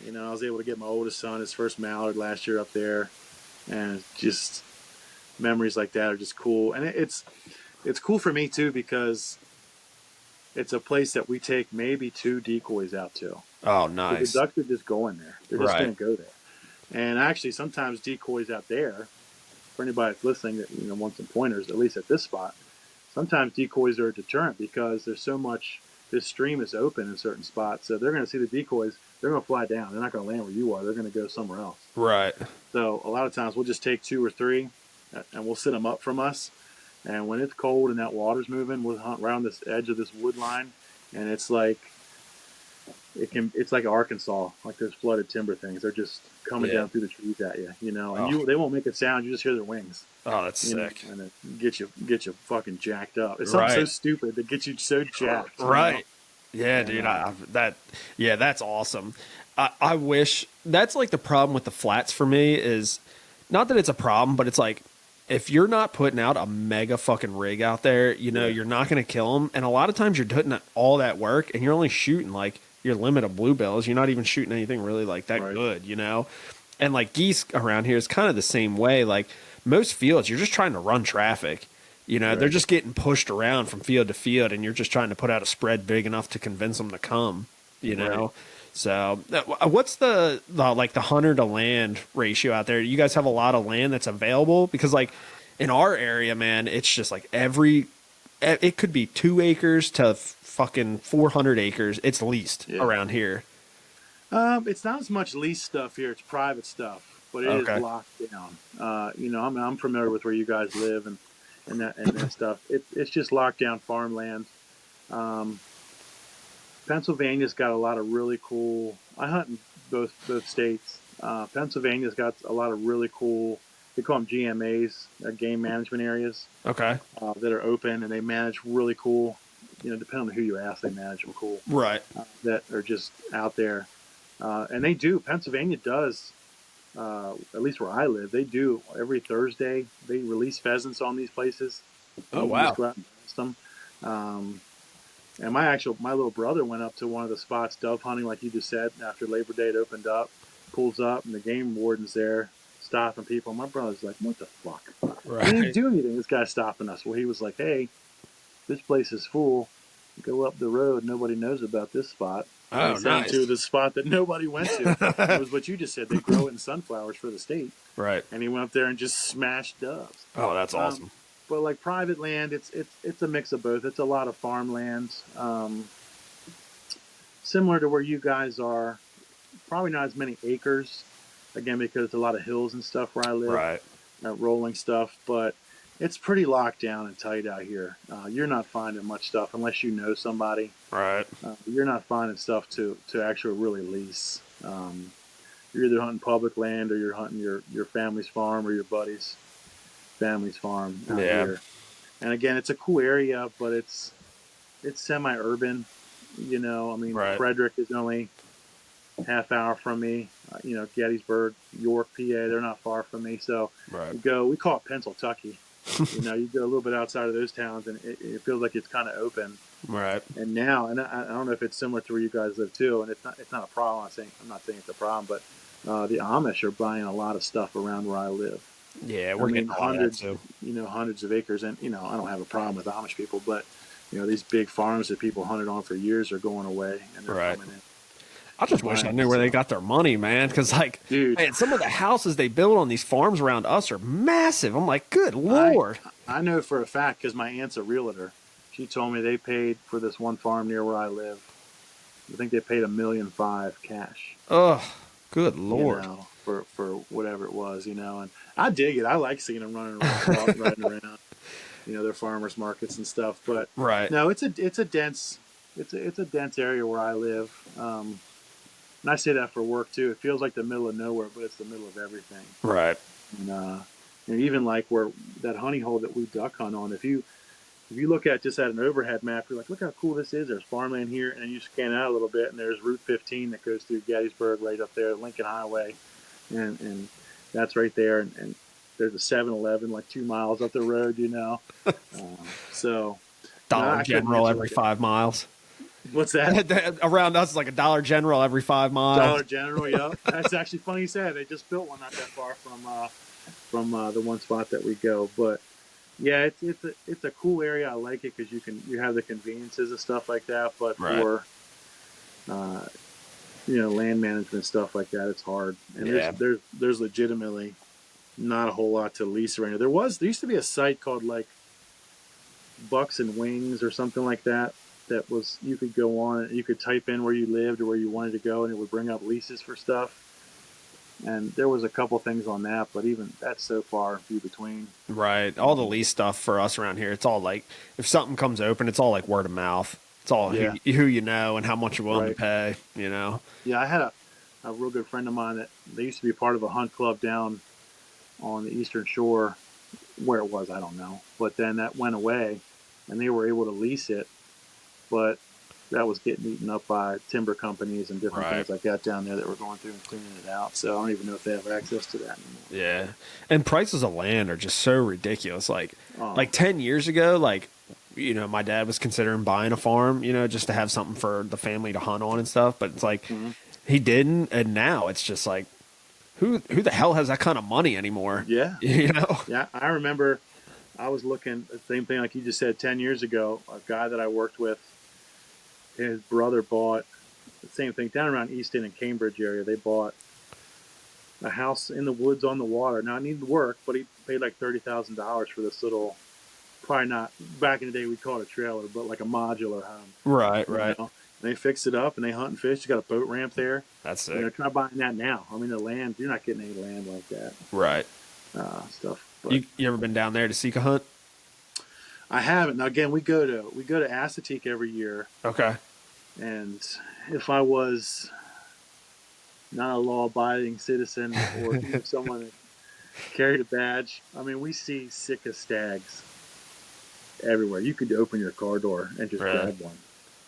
I was able to get my oldest son his first mallard last year up there, and just memories like that are just cool. And it's cool for me too because it's a place that we take maybe 2 decoys out to. Oh, nice. So the ducks are just going there. They're just going to go there. And actually, sometimes decoys out there, for anybody that's listening that wants some pointers, at least at this spot, sometimes decoys are a deterrent because there's so much. This stream is open in certain spots, so they're going to see the decoys. They're going to fly down. They're not going to land where you are. They're going to go somewhere else. Right. So a lot of times we'll just take 2 or 3, and we'll sit them up from us. And when it's cold and that water's moving, we'll hunt around this edge of this wood line, and it's like Arkansas, like those flooded timber things. They're just coming down through the trees at you, and they won't make a sound. You just hear their wings. Oh, that's sick. And it get you fucking jacked up. It's something so stupid that gets you so jacked. Right. Yeah, dude. That's awesome. I wish that's like the problem with the flats for me is not that it's a problem, but it's like, if you're not putting out a mega fucking rig out there, you're not going to kill them. And a lot of times you're doing all that work and you're only shooting like your limit of bluebills. You're not even shooting anything really like that good, And like geese around here is kind of the same way. Like most fields, you're just trying to run traffic. They're just getting pushed around from field to field and you're just trying to put out a spread big enough to convince them to come, know? So, what's the like the hunter to land ratio out there? You guys have a lot of land that's available because like in our area, man, it's just like it could be 2 acres to fucking 400 acres. It's leased around here. It's not as much lease stuff here; it's private stuff, but it is locked down. I'm familiar with where you guys live and that stuff. It's just locked down farmland. Pennsylvania's got a lot of really cool. I hunt in both states. Pennsylvania's got a lot of really cool. They call them GMAs, game management areas. Okay. That are open and they manage really cool. Depending on who you ask, they manage them cool. Right. That are just out there, and they do. Pennsylvania does. At least where I live, they do every Thursday. They release pheasants on these places. Oh wow! Just go out and test them. And my little brother went up to one of the spots dove hunting, like you just said. After Labor Day, it opened up, pulls up, and the game warden's there stopping people. My brother's like, "What the fuck? Right. He didn't do anything. This guy's stopping us." Well, he was like, "Hey, this place is full. Go up the road. Nobody knows about this spot." Oh, nice. To the spot that nobody went to. It was what you just said. They grow it in sunflowers for the state. Right. And he went up there and just smashed doves. Oh, that's awesome. But like private land, it's a mix of both. It's a lot of farmland, similar to where you guys are. Probably not as many acres, again because it's a lot of hills and stuff where I live. Right. Rolling stuff, but it's pretty locked down and tight out here. You're not finding much stuff unless you know somebody. Right. You're not finding stuff to actually really lease. You're either hunting public land or you're hunting your family's farm or your buddy's family's farm out here. And again, it's a cool area, but it's semi-urban. Right. Frederick is only half hour from me. Gettysburg, York, PA, they're not far from me. So we call it Pennsyltucky. You go a little bit outside of those towns and it feels like it's kind of open. Right. And now, and I don't know if it's similar to where you guys live too, and it's not a problem. I'm not saying it's a problem, but the Amish are buying a lot of stuff around where I live. Yeah, we're getting hundreds of acres, and I don't have a problem with Amish people, but these big farms that people hunted on for years are going away, and they're coming in. I just wish I knew where they got their money, man. Because, dude, man, some of the houses they build on these farms around us are massive. I'm like, good Lord. I know for a fact because my aunt's a realtor. She told me they paid for this one farm near where I live. I think they paid $1.5 million cash. Oh, good Lord. For whatever it was, and I dig it. I like seeing them running around, riding around. Their farmers markets and stuff. But no, it's a dense area where I live. And I say that for work too. It feels like the middle of nowhere, but it's the middle of everything. Right. And even like where that honey hole that we duck hunt on, if you look at just at an overhead map, you're like, look how cool this is. There's farmland here, and then you scan out a little bit, and there's Route 15 that goes through Gettysburg right up there, Lincoln Highway, and that's right there. And there's a 7-Eleven like 2 miles up the road, So Dollar General every 5 miles. What's that? Around us, it's like a Dollar General every 5 miles. Dollar General, yeah. That's actually funny you said. They just built one not that far from the one spot that we go. But yeah, it's a cool area. I like it because you have the conveniences and stuff like that. But for land management stuff like that, it's hard. And there's legitimately not a whole lot to lease around here. There used to be a site called like Bucks and Wings or something like that. That was, you could go on, you could type in where you lived or where you wanted to go, and it would bring up leases for stuff. And there was a couple things on that, but even that's so far few between. Right. All the lease stuff for us around here, it's all like, if something comes open, it's all like word of mouth. It's all who you know and how much you're willing to pay, Yeah, I had a real good friend of mine that they used to be part of a hunt club down on the Eastern Shore. Where it was, I don't know. But then that went away, and they were able to lease it. But that was getting eaten up by timber companies and different things like that down there that were going through and cleaning it out. So I don't even know if they have access to that anymore. Yeah. And prices of land are just so ridiculous. Like 10 years ago, my dad was considering buying a farm, just to have something for the family to hunt on and stuff. But it's like he didn't. And now it's just like, who the hell has that kind of money anymore? Yeah. Yeah. I remember I was looking at the same thing like you just said 10 years ago. A guy that I worked with, his brother bought the same thing down around Easton and Cambridge area. They bought a house in the woods on the water. Now it needed work, but he paid like $30,000 for this little, probably not, back in the day we'd call it a trailer, but like a modular home. Right, you right. know? And they fixed it up and they hunt and fish. You got a boat ramp there. That's You know, sick. try buying that now. I mean, the land, you're not getting any land like that. Right. Stuff. But You ever been down there to seek a hunt? I haven't. Now again, we go to Assateague every year, Okay. and if I was not a law-abiding citizen or someone that carried a badge, I mean, we see sick as stags everywhere. You could open your car door and just grab one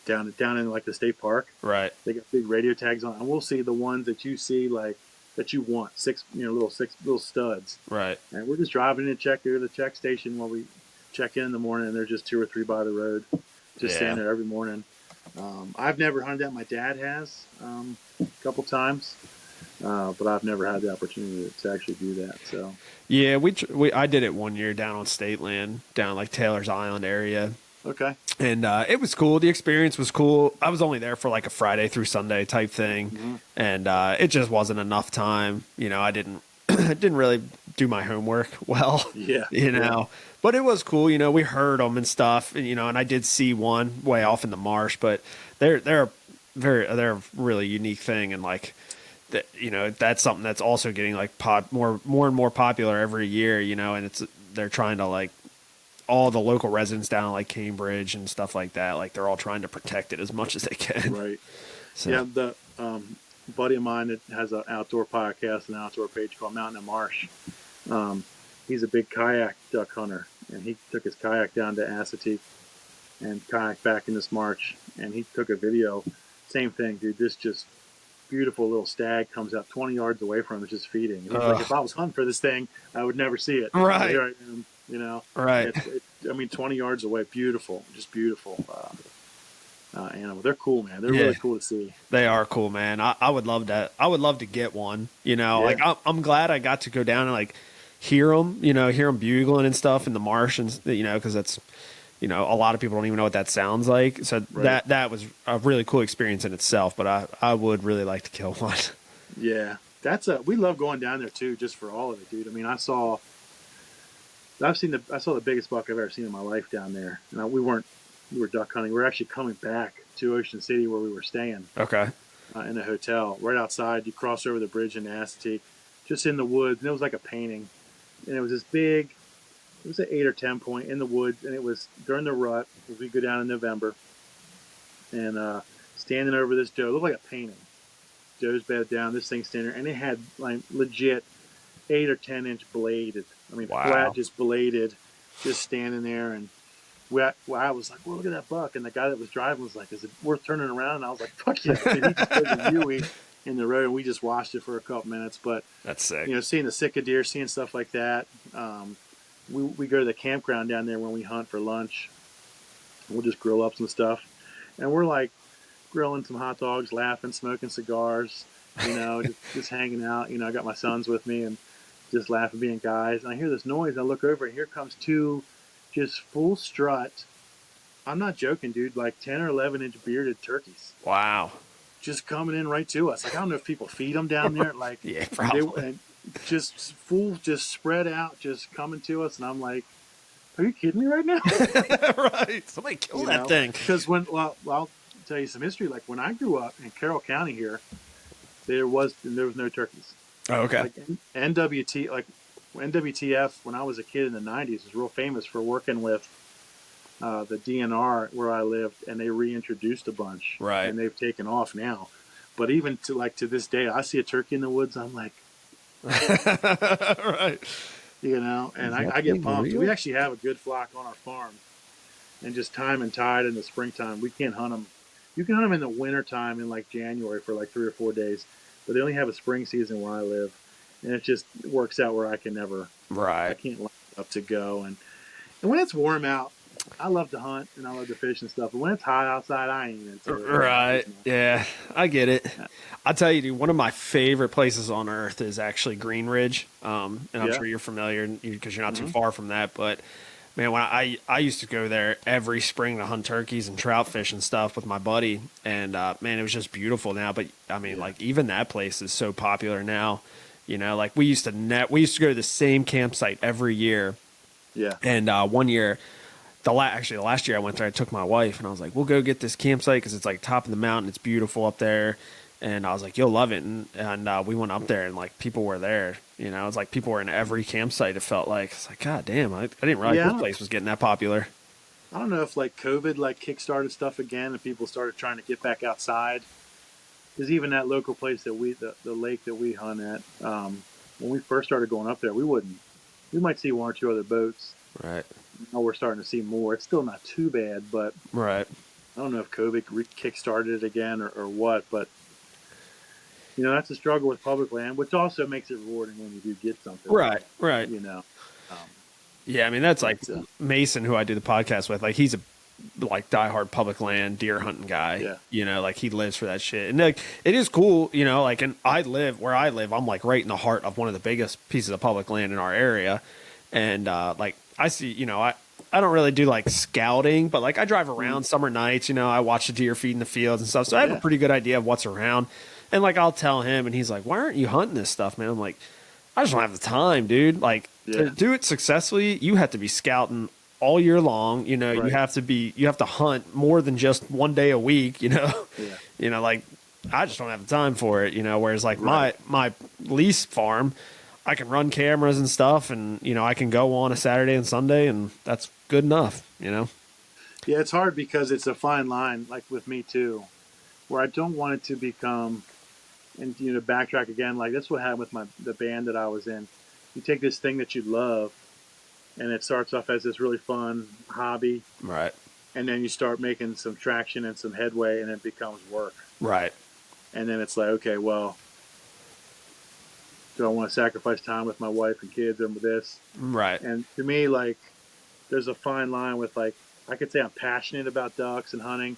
down in like the state park. Right. They got big radio tags on, and we'll see the ones that you see like that you want, six little studs. Right. And we're just driving in to check there, the check station while we check in the morning, and there's just 2 or 3 by the road, just standing there every morning. I've never hunted that. My dad has a couple times, but I've never had the opportunity to actually do that. So yeah, I did it one year down on state land, down like Taylor's Island area. Okay. And it was cool. The experience was cool. I was only there for like a Friday through Sunday type thing, and it just wasn't enough time. You know, I didn't really do my homework well. Yeah. But it was cool. You know, we heard them and stuff. And, you know, and I did see one way off in the marsh, but they're a really unique thing, and like that. You know, that's something that's also getting like more and more popular every year. You know, and they're trying to like. All the local residents down like Cambridge and stuff like that, like they're all trying to protect it as much as they can. Right. So. Yeah. The buddy of mine that has an outdoor podcast and outdoor page called Mountain and Marsh. He's a big kayak duck hunter, and he took his kayak down to Assateague and kayaked back in this March, and he took a video. Same thing, dude. This just beautiful little stag comes out 20 yards away from him, just feeding. He's like, if I was hunting for this thing, I would never see it. Right. Here I am. You know, right? 20 yards away, beautiful, just beautiful animal. They're cool, man. They're really cool to see. They are cool, man. I would love that. I would love to get one. You know, like I'm glad I got to go down and like hear them. You know, hear them bugling and stuff in the marsh, and you know, because that's, you know, a lot of people don't even know what that sounds like. So that was a really cool experience in itself. But I would really like to kill one. Yeah, we love going down there too, just for all of it, dude. I mean, I saw the biggest buck I've ever seen in my life down there. And we were duck hunting. We were actually coming back to Ocean City where we were staying. Okay. In a hotel right outside. You cross over the bridge into Assateague, just in the woods, and it was like a painting. And it was this big. It was an 8 or 10 point in the woods, and it was during the rut as we go down in November. And standing over this doe, it looked like a painting. Doe's bedded down, this thing standing there, and it had like legit 8 or 10 inch bladed. I mean, flat, just bladed, just standing there. And I was like, well, look at that buck. And the guy that was driving was like, is it worth turning around? And I was like, fuck yeah. And he just put a Yui in the road, and we just watched it for a couple minutes. But that's sick. You know, seeing the sick of deer, seeing stuff like that. We go to the campground down there when we hunt for lunch. We'll just grill up some stuff. And we're like grilling some hot dogs, laughing, smoking cigars, you know, just hanging out. You know, I got my sons with me and just laughing, being guys. And I hear this noise. I look over, and here comes 2 just full strut. I'm not joking, dude, like 10 or 11 inch bearded turkeys. Wow. Just coming in right to us. Like, I don't know if people feed them down there. Like, yeah, probably. Just spread out, just coming to us. And I'm like, are you kidding me right now? Right. Somebody kill that thing. Because I'll tell you some history. Like, when I grew up in Carroll County here, there was no turkeys. Oh, okay. Like NWTF, when I was a kid in the 90s, was real famous for working with the DNR where I lived, and they reintroduced a bunch. Right. And they've taken off now. But even to this day, I see a turkey in the woods, I'm like, right. You know, and I get pumped. Real? We actually have a good flock on our farm, and just time and tide in the springtime, we can't hunt them. You can hunt them in the wintertime in like January for like 3 or 4 days, but they only have a spring season where I live, and it just works out where I can never. Right. I can't line up to go, and when it's warm out, I love to hunt and I love to fish and stuff. But when it's hot outside, I ain't into it. Right. Yeah, I get it. I'll tell you, dude, one of my favorite places on earth is actually Green Ridge. And I'm sure you're familiar because you're not too far from that. But Man, when I used to go there every spring to hunt turkeys and trout fish and stuff with my buddy, and man, it was just beautiful now. But I mean, Yeah. like even that place is so popular now. You know, like we used to go to the same campsite every year, Yeah. and one year, actually the last year I went there, I took my wife and I was like, we'll go get this campsite because it's like top of the mountain, it's beautiful up there. And I was like, you'll love it. And we went up there and like people were there, you know, it's like people were in every campsite. It felt like, it's like, God damn, I didn't realize Yeah. this place was getting that popular. I don't know if like COVID like kickstarted stuff again and people started trying to get back outside. Because even that local place that the lake that we hunt at, when we first started going up there, we might see one or two other boats. Right. Now we're starting to see more. It's still not too bad, but Right. I don't know if COVID kickstarted it again or what. But you know, that's a struggle with public land, which also makes it rewarding when you do get something. Right. Right. You know. Yeah. I mean, that's like But, Mason, who I do the podcast with, like he's a like diehard public land deer hunting guy. Yeah. You know, like he lives for that shit. And like it is cool, you know, like and where I live, I'm like right in the heart of one of the biggest pieces of public land in our area. And like I see, you know, I don't really do like scouting, but like I drive around summer nights, you know, I watch the deer feed in the fields and stuff. So I have a pretty good idea of what's around. And like I'll tell him and he's like, "Why aren't you hunting this stuff, man?" I'm like, "I just don't have the time, dude. Like to do it successfully, you have to be scouting all year long, you know, you have to hunt more than just one day a week, you know. Yeah. You know, like I just don't have the time for it, you know, whereas like my lease farm, I can run cameras and stuff and you know, I can go on a Saturday and Sunday and that's good enough, you know. Yeah, it's hard because it's a fine line, like with me too, where I don't want it to become, and you know, backtrack again, like that's what happened with the band that I was in. You take this thing that you love, and it starts off as this really fun hobby, Right. and then you start making some traction and some headway, and it becomes work. Right. And then it's like, okay, well, do I want to sacrifice time with my wife and kids over this? Right. And to me, like, there's a fine line with like, I could say I'm passionate about ducks and hunting,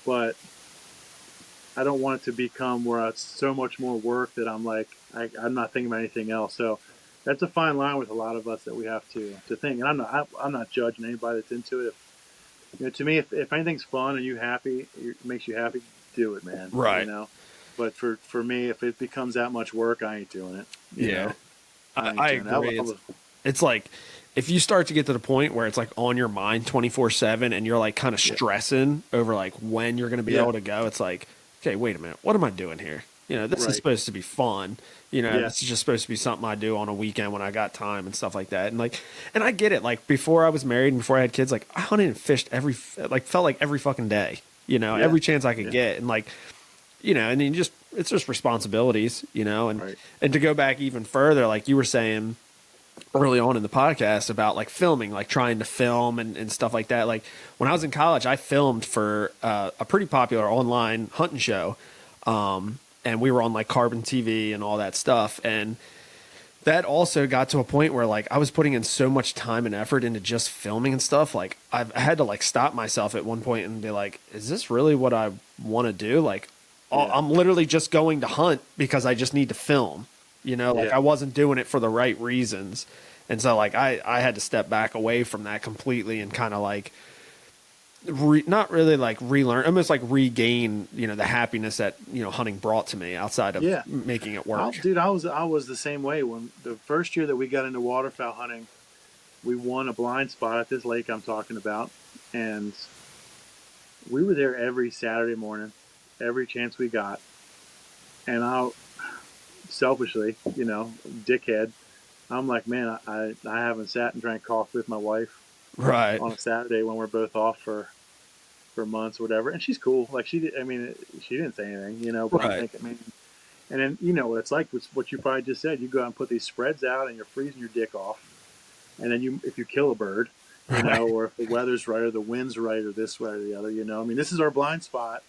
but I don't want it to become where it's so much more work that I'm like, I'm not thinking about anything else. So that's a fine line with a lot of us that we have to think. And I'm not judging anybody that's into it. You know, to me, if anything's fun and you happy, it makes you happy, do it, man. Right. You know, but for me, if it becomes that much work, I ain't doing it. You know? I agree. It's like if you start to get to the point where it's like on your mind 24/7 and you're like kind of stressing over like when you're going to be able to go, it's like, okay, wait a minute, what am I doing here? You know, this is supposed to be fun. You know, this is just supposed to be something I do on a weekend when I got time and stuff like that. And like, and I get it. Like before I was married and before I had kids, like I hunted and fished felt like every fucking day, you know, every chance I could get. And like, you know, and then it's just responsibilities, you know, and to go back even further, like you were saying early on in the podcast about like filming, like trying to film and stuff like that. Like when I was in college, I filmed for a pretty popular online hunting show. And we were on like Carbon TV and all that stuff. And that also got to a point where like I was putting in so much time and effort into just filming and stuff. Like I had to like stop myself at one point and be like, is this really what I want to do? Like I'm literally just going to hunt because I just need to film, you know, like I wasn't doing it for the right reasons. And so like I had to step back away from that completely and kind of like not really like relearn, almost like regain, you know, the happiness that, you know, hunting brought to me outside of making it work. Dude, I was the same way. When the first year that we got into waterfowl hunting, we won a blind spot at this lake I'm talking about, and we were there every Saturday morning, every chance we got. And I selfishly, you know, dickhead, I'm like, man, I haven't sat and drank coffee with my wife on a Saturday when we're both off for months or whatever. And she's cool. Like she didn't say anything, you know, but I'm thinking, man, and then, you know, what it's like what you probably just said, you go out and put these spreads out and you're freezing your dick off. And then if you kill a bird, you know, or if the weather's right or the wind's right or this way or the other, you know, I mean, this is our blind spot.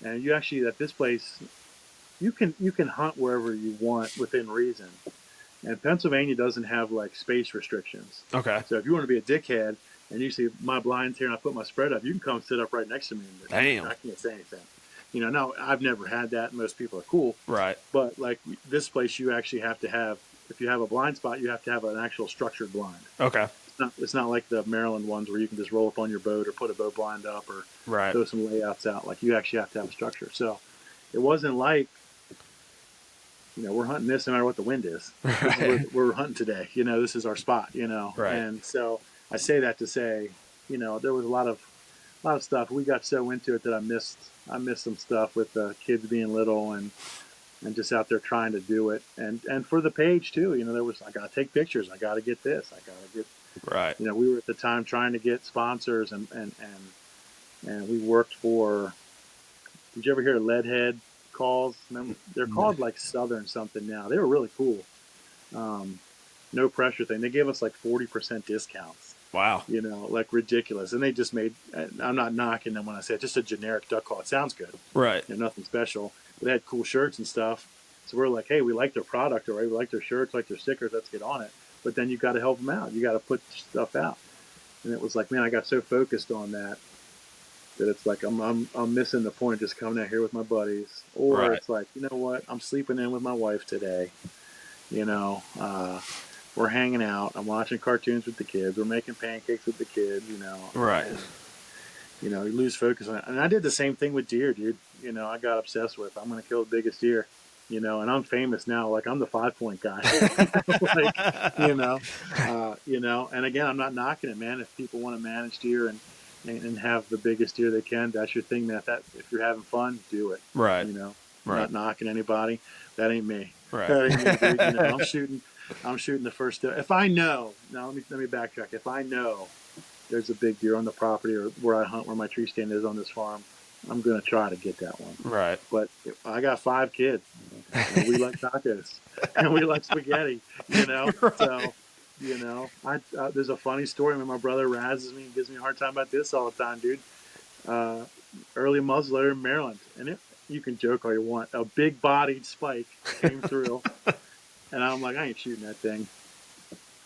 And you actually, at this place, you can hunt wherever you want within reason. And Pennsylvania doesn't have like space restrictions. Okay. So if you want to be a dickhead and you see my blinds here and I put my spread up, you can come sit up right next to me. Damn. I can't say anything. You know, no, I've never had that. Most people are cool. Right. But like this place, you actually have to have, if you have a blind spot, you have to have an actual structured blind. Okay. It's not like the Maryland ones where you can just roll up on your boat or put a boat blind up or Right. throw some layouts out. Like you actually have to have a structure. So it wasn't like, we're hunting this no matter what the wind is. Right. We're hunting today. This is our spot. Right. And so I say that to say, there was a lot of stuff. We got so into it that I missed some stuff with the kids being little and just out there trying to do it. And for the page too, there was, I got to take pictures. I got to get this. I got to get, Right. we were at the time trying to get sponsors and we worked for, did you ever hear of Leadhead calls? Remember, they're called like Southern something now. They were really cool. No pressure thing. They gave us like 40% discounts. Wow. Like ridiculous. And they just made, I'm not knocking them when I say it's just a generic duck call. It sounds good. Right. Nothing special. But they had cool shirts and stuff. So we're like, hey, we like their product, or we like their shirts, like their stickers, let's get on it. But then you got to help them out. You got to put stuff out. And it was like, man, I got so focused on that it's like I'm missing the point of just coming out here with my buddies. Or Right. it's like, you know what, I'm sleeping in with my wife today. We're hanging out. I'm watching cartoons with the kids. We're making pancakes with the kids. Right. And, you lose focus on it. And I did the same thing with deer, dude. I got obsessed with, I'm going to kill the biggest deer. And I'm famous now. Like I'm the 5-point guy. And again, I'm not knocking it, man. If people want to manage deer and have the biggest deer they can, that's your thing, man. If you're having fun, do it. Right. I'm Right. not knocking anybody. That ain't me. Right. That ain't me, dude. I'm shooting the first deer. If I know, now let me backtrack. If I know there's a big deer on the property or where I hunt, where my tree stand is on this farm, I'm going to try to get that one. Right. But I got 5 kids. And we like tacos and we like spaghetti, Right. So, there's a funny story. When my brother razzes me and gives me a hard time about this all the time, dude. Early muzzleloader in Maryland. And you can joke all you want. A big bodied spike came through. And I'm like, I ain't shooting that thing.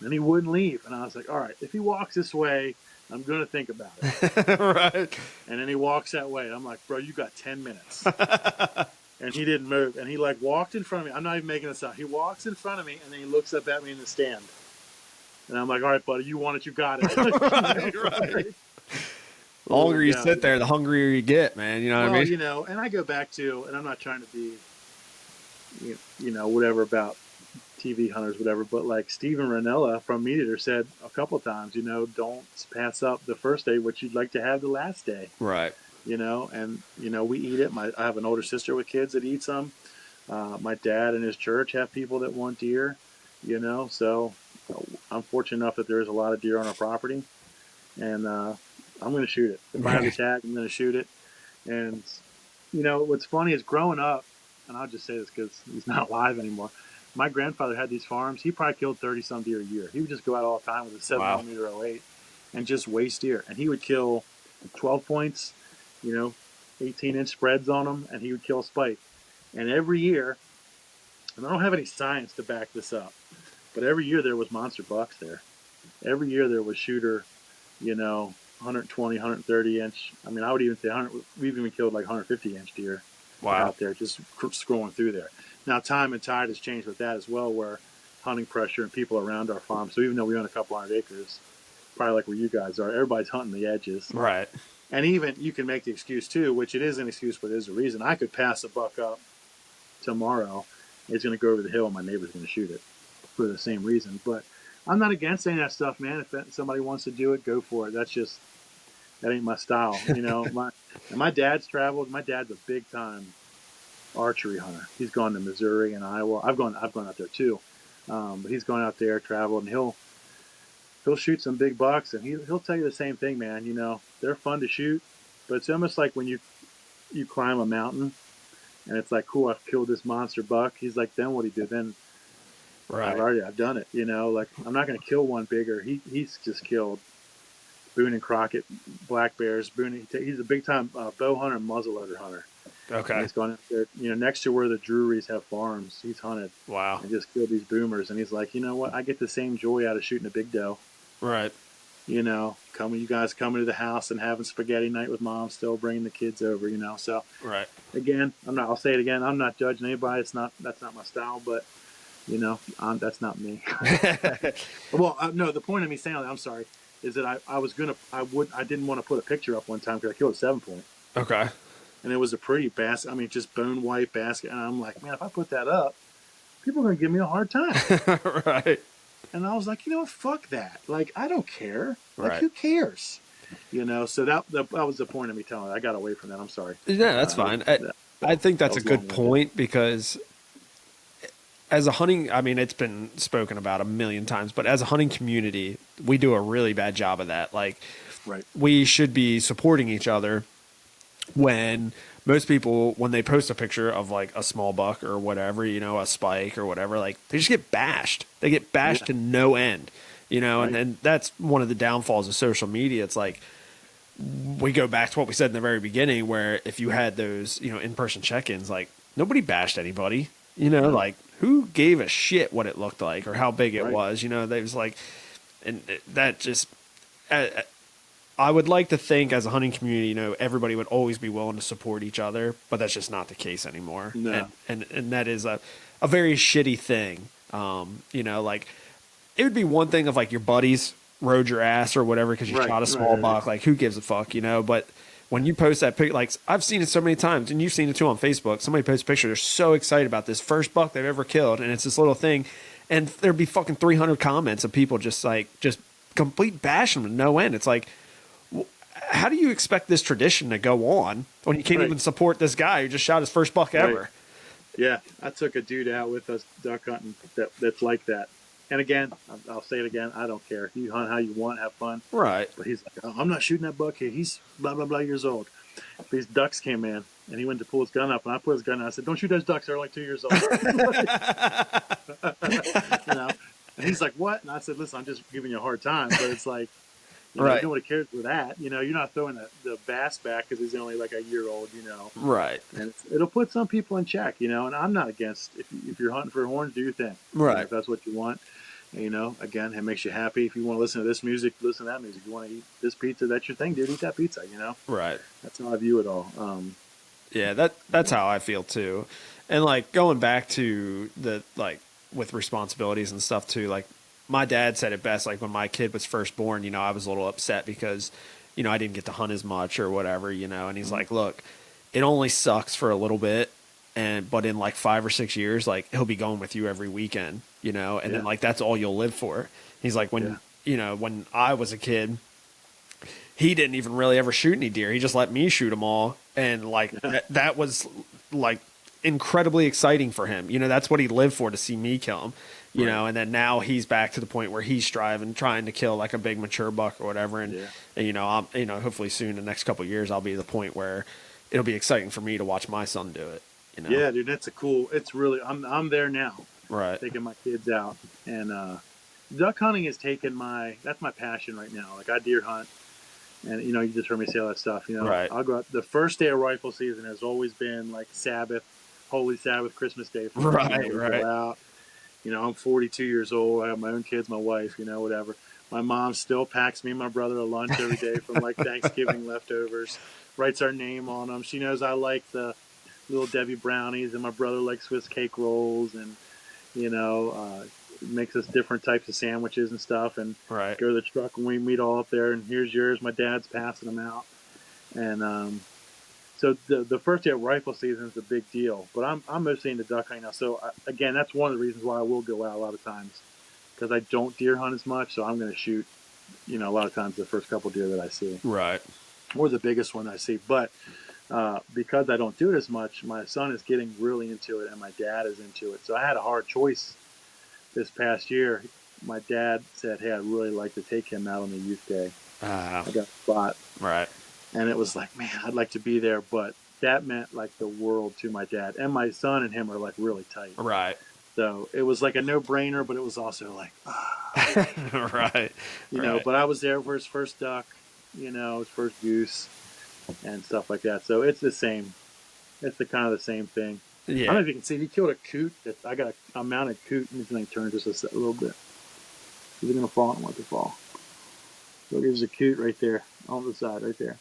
And he wouldn't leave. And I was like, all right, if he walks this way, I'm going to think about it. Right. And then he walks that way. I'm like, bro, you got 10 minutes. And he didn't move. And he like walked in front of me. I'm not even making this up. He walks in front of me and then he looks up at me in the stand. And I'm like, all right, buddy, you want it, you got it. Right. The longer you sit there, the hungrier you get, man. You know what I mean? And I go back to, and I'm not trying to be, whatever about TV hunters, whatever, but like Steven Ranella from Meat Eater said a couple of times, don't pass up the first day what you'd like to have the last day. Right. And we eat it. I have an older sister with kids that eat some. My dad and his church have people that want deer, so I'm fortunate enough that there's a lot of deer on our property, and I'm going to shoot it. If I have the tag, I'm going to shoot it. And what's funny is growing up, and I'll just say this because he's not alive anymore. My grandfather had these farms. He probably killed 30-some deer a year. He would just go out all the time with a 7mm 08 and just waste deer. And he would kill 12 points, 18-inch spreads on them, and he would kill a spike. And every year, and I don't have any science to back this up, but every year there was monster bucks there. Every year there was shooter, 120, 130-inch. I mean, I would even say 100. We've even killed like 150-inch deer out there just scrolling through there. Now, time and tide has changed with that as well, where hunting pressure and people around our farm. So even though we own a couple hundred acres, probably like where you guys are, everybody's hunting the edges. Right. And even you can make the excuse too, which it is an excuse, but there's a reason. I could pass a buck up tomorrow. It's going to go over the hill and my neighbor's going to shoot it for the same reason. But I'm not against any of that stuff, man. If somebody wants to do it, go for it. That ain't my style. My dad's traveled. My dad's a big time archery hunter. He's gone to Missouri and Iowa. I've gone out there too. But he's gone out there, traveled, and he'll shoot some big bucks, and he'll tell you the same thing, man. They're fun to shoot, but it's almost like when you climb a mountain and it's like, cool, I've killed this monster buck. He's like, then what do you do? Then I've done it. Like I'm not going to kill one bigger. He's just killed Boone and Crockett black bears. He's a big time bow hunter and muzzleloader hunter. Okay. And he's gone out there, next to where the Drury's have farms. He's hunted. Wow. And just killed these boomers. And he's like, you know what? I get the same joy out of shooting a big doe. Right. You guys coming to the house and having spaghetti night with mom, still bringing the kids over, So right. Again, I'll say it again. I'm not judging anybody. That's not my style, but That's not me. Well, no, the point of me saying that, I'm sorry, is that I didn't want to put a picture up one time because I killed a 7-point. Okay. And it was a pretty basket. I mean, just bone white basket. And I'm like, man, if I put that up, people are going to give me a hard time. Right. And I was like, you know what? Fuck that. Like, I don't care. Like, Right. who cares? So that was the point of me telling it. I got away from that. I'm sorry. Yeah, that's fine. I think that's a good point because as a hunting, I mean, it's been spoken about a million times, but as a hunting community, we do a really bad job of that. Like, Right. we should be supporting each other when most people, when they post a picture of like a small buck or whatever, a spike or whatever, like they just get bashed. They get bashed to no end, Right. and that's one of the downfalls of social media. It's like, we go back to what we said in the very beginning, where if you had those, in-person check-ins, like nobody bashed anybody, like who gave a shit what it looked like or how big it was, they was like, and that just, I would like to think as a hunting community, everybody would always be willing to support each other, but that's just not the case anymore. No. And that is a very shitty thing. Like it would be one thing if like your buddies rode your ass or whatever because you shot a small buck. Like who gives a fuck, But when you post that pic, like I've seen it so many times, and you've seen it too on Facebook. Somebody posts a picture, they're so excited about this first buck they've ever killed, and it's this little thing, and there'd be fucking 300 comments of people just complete bashing them to no end. It's like, how do you expect this tradition to go on when you can't even support this guy who just shot his first buck ever? Right. Yeah, I took a dude out with us duck hunting that's like that. And again, I'll say it again, I don't care. You hunt how you want, have fun. Right. But he's like, oh, I'm not shooting that buck here. He's blah, blah, blah years old. These ducks came in, and he went to pull his gun up, and I put his gun in. I said, don't shoot those ducks. They're only 2 years old. And he's like, what? And I said, listen, I'm just giving you a hard time. But it's like, nobody cares for that. You're not throwing the bass back because he's only like a year old, Right. And it'll put some people in check, and I'm not against, if you're hunting for horns, do your thing. Right. If that's what you want. Again, it makes you happy. If you want to listen to this music, listen to that music. If you want to eat this pizza, that's your thing, dude. Eat that pizza, Right. That's how I view it all. Yeah, that's how I feel too. And like going back to the with responsibilities and stuff too, like my dad said it best, like when my kid was first born, I was a little upset because, I didn't get to hunt as much or whatever, and he's like, look, it only sucks for a little bit. But in like 5 or 6 years, like he'll be going with you every weekend, and then like, that's all you'll live for. He's like, when I was a kid, he didn't even really ever shoot any deer. He just let me shoot them all. And like, that was like incredibly exciting for him. That's what he lived for, to see me kill him, and then now he's back to the point where he's striving, trying to kill like a big mature buck or whatever. And I'm, hopefully soon in the next couple of years, I'll be at the point where it'll be exciting for me to watch my son do it. Yeah, dude, it's really, I'm there now. Right. Taking my kids out. And duck hunting has taken that's my passion right now. Like I deer hunt, and you just heard me say all that stuff. Right. I'll go out. The first day of rifle season has always been like Sabbath, Holy Sabbath, Christmas Day. Right. Go out. I'm 42 years old. I have my own kids, my wife, whatever. My mom still packs me and my brother a lunch every day from like Thanksgiving leftovers, writes our name on them. She knows I like the Little Debbie brownies, and my brother likes Swiss cake rolls, and makes us different types of sandwiches and stuff, and right. Go to the truck and we meet all up there, and here's yours. My dad's passing them out, and so the first day of rifle season is a big deal. But I'm mostly into duck hunting now, so again, that's one of the reasons why I will go out a lot of times, because I don't deer hunt as much, so I'm going to shoot, a lot of times the first couple deer that I see, right, or the biggest one I see, but. Because I don't do it as much, my son is getting really into it, and my dad is into it. So I had a hard choice this past year. My dad said, hey, I'd really like to take him out on the youth day. I got a spot. Right. And it was like, man, I'd like to be there. But that meant like the world to my dad. And my son and him are like really tight. Right. So it was like a no-brainer, but it was also like, right. But I was there for his first duck, his first goose. And stuff like that. So it's the same. It's the kind of the same thing. Yeah. I don't know if you can see. He killed a coot. I got a mounted coot. And he's going to turn just a little bit. Is it going to fall? I don't want it to fall. So there's a coot right there on the side, right there.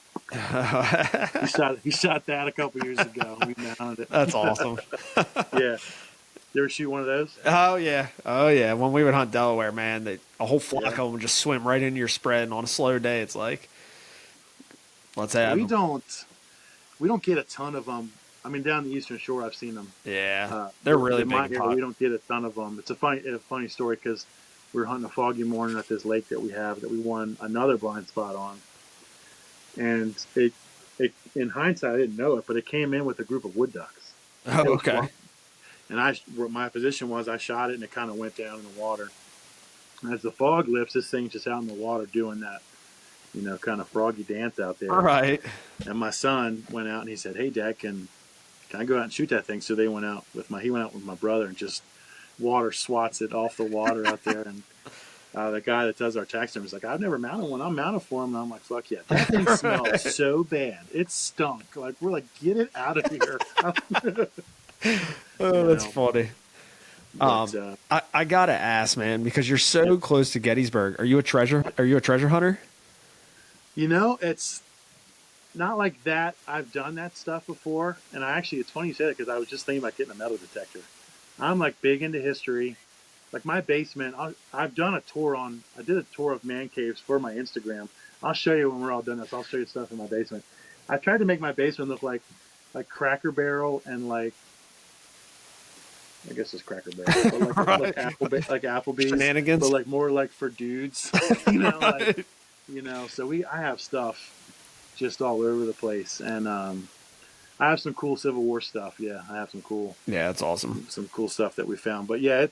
He shot that a couple years ago. We mounted it. That's awesome. Yeah. You ever shoot one of those? Oh yeah, oh yeah. When we would hunt Delaware, man, a whole flock Yeah. of them would just swim right into your spread, and on a slow day, it's like, let's have We them. don't get a ton of them. I mean, down the Eastern Shore, I've seen them. Yeah, they're really In big my and area, pop. we don't get a ton of them. It's a funny story because we were hunting a foggy morning at this lake that we have that we won another blind spot on, and it in hindsight I didn't know it, but it came in with a group of wood ducks. Oh, It was okay. flying. And my position was I shot it and it kind of went down in the water. And as the fog lifts, this thing's just out in the water doing that, kind of froggy dance out there. All right. And my son went out and he said, "Hey, Dad, can I go out and shoot that thing?" So he went out with my brother and just water swats it off the water out there. And the guy that does our taxidermy is like, "I've never mounted one. I'm mounted for him." And I'm like, "Fuck yeah, that thing smells so bad. It stunk. Like we're like, get it out of here." Oh, that's funny. But, I gotta ask, man, because you're so close to Gettysburg. Are you a treasure hunter? It's not like that. I've done that stuff before, and it's funny you say that because I was just thinking about getting a metal detector. I'm like big into history. Like my basement, I've done a tour I did a tour of man caves for my Instagram. I'll show you when we're all done this. I'll show you stuff in my basement. I tried to make my basement look like Cracker Barrel and I guess it's Cracker Barrel, but like Applebee's, Shenanigans, but like more like for dudes, Right. So I have stuff just all over the place, and I have some cool Civil War stuff. Yeah, I have some cool, Yeah, that's awesome. some cool stuff that we found. But yeah,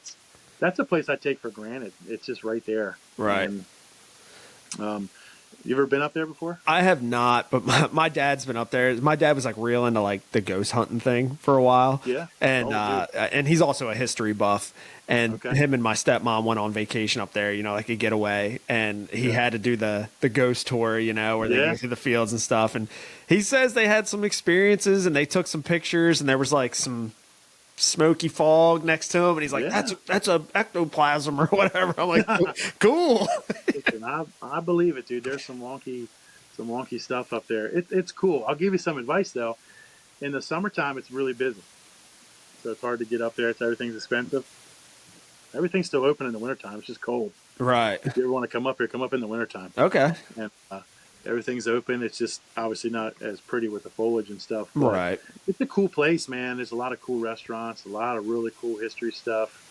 that's a place I take for granted. It's just right there, Right. And, you ever been up there before? I have not, but my dad's been up there. My dad was like real into like the ghost hunting thing for a while. Yeah. And he's also a history buff. And Okay. him and my stepmom went on vacation up there, like a getaway, and he had to do the ghost tour, where they go through the fields and stuff. And he says they had some experiences and they took some pictures and there was like some smoky fog next to him, and he's like, that's a ectoplasm or whatever. I'm like, cool. Listen, I believe it, dude. There's some wonky stuff up there. It's cool. I'll give you some advice though. In the summertime, it's really busy, so it's hard to get up there. Everything's expensive. Everything's still open in the wintertime. It's just cold. Right. If you ever want to come up here, come up in the wintertime. Okay. And everything's open. It's just obviously not as pretty with the foliage and stuff. But Right. it's a cool place, man. There's a lot of cool restaurants, a lot of really cool history stuff.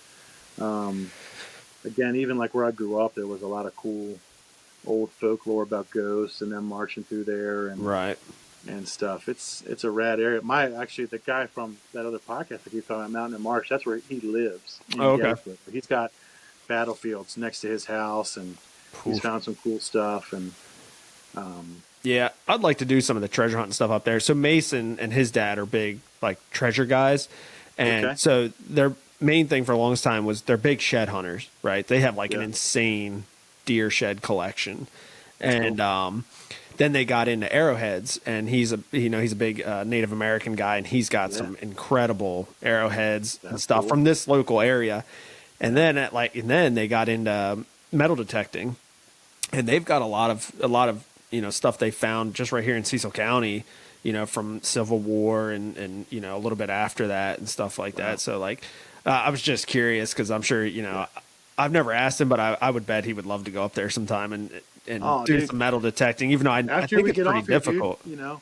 Again, even like where I grew up, there was a lot of cool old folklore about ghosts and them marching through there and Right. and stuff. It's a rad area. The guy from that other podcast I keep talking about, Mountain and Marsh, that's where he lives. Oh, okay. Gettysburg. He's got battlefields next to his house, and he's found some cool stuff. And Yeah, I'd like to do some of the treasure hunting stuff up there. So Mason and his dad are big like treasure guys, and so their main thing for a long time was they're big shed hunters, right? They have like an insane deer shed collection, and then they got into arrowheads, and he's a big Native American guy, and he's got some incredible arrowheads and stuff from this local area, and then they got into metal detecting, and they've got a lot of stuff they found just right here in Cecil County, from Civil War and a little bit after that and stuff like that. So like, I was just curious because I'm sure, I've never asked him, but I would bet he would love to go up there sometime and do some metal detecting, even though I think it's pretty difficult. Here, dude,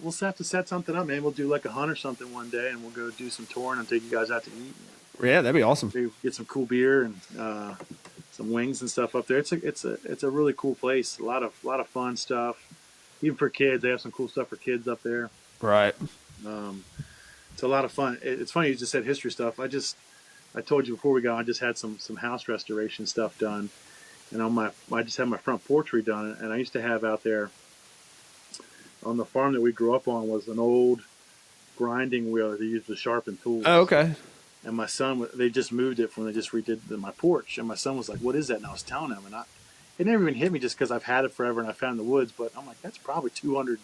we'll have to set something up, man. We'll do like a hunt or something one day, and we'll go do some touring and take you guys out to eat. Yeah, that'd be awesome. Maybe get some cool beer and some wings and stuff up there. It's a really cool place. A lot of fun stuff. Even for kids, they have some cool stuff for kids up there. Right. It's a lot of fun. It's funny you just said history stuff. I told you before we got on, I just had some house restoration stuff done, and I just had my front porch redone. And I used to have out there on the farm that we grew up on was an old grinding wheel that they used to sharpen tools. Oh, okay. And my son, they just moved it they just redid my porch. And my son was like, "What is that?" And I was telling him, and it never even hit me just because I've had it forever and I found it in the woods. But I'm like, that's probably 200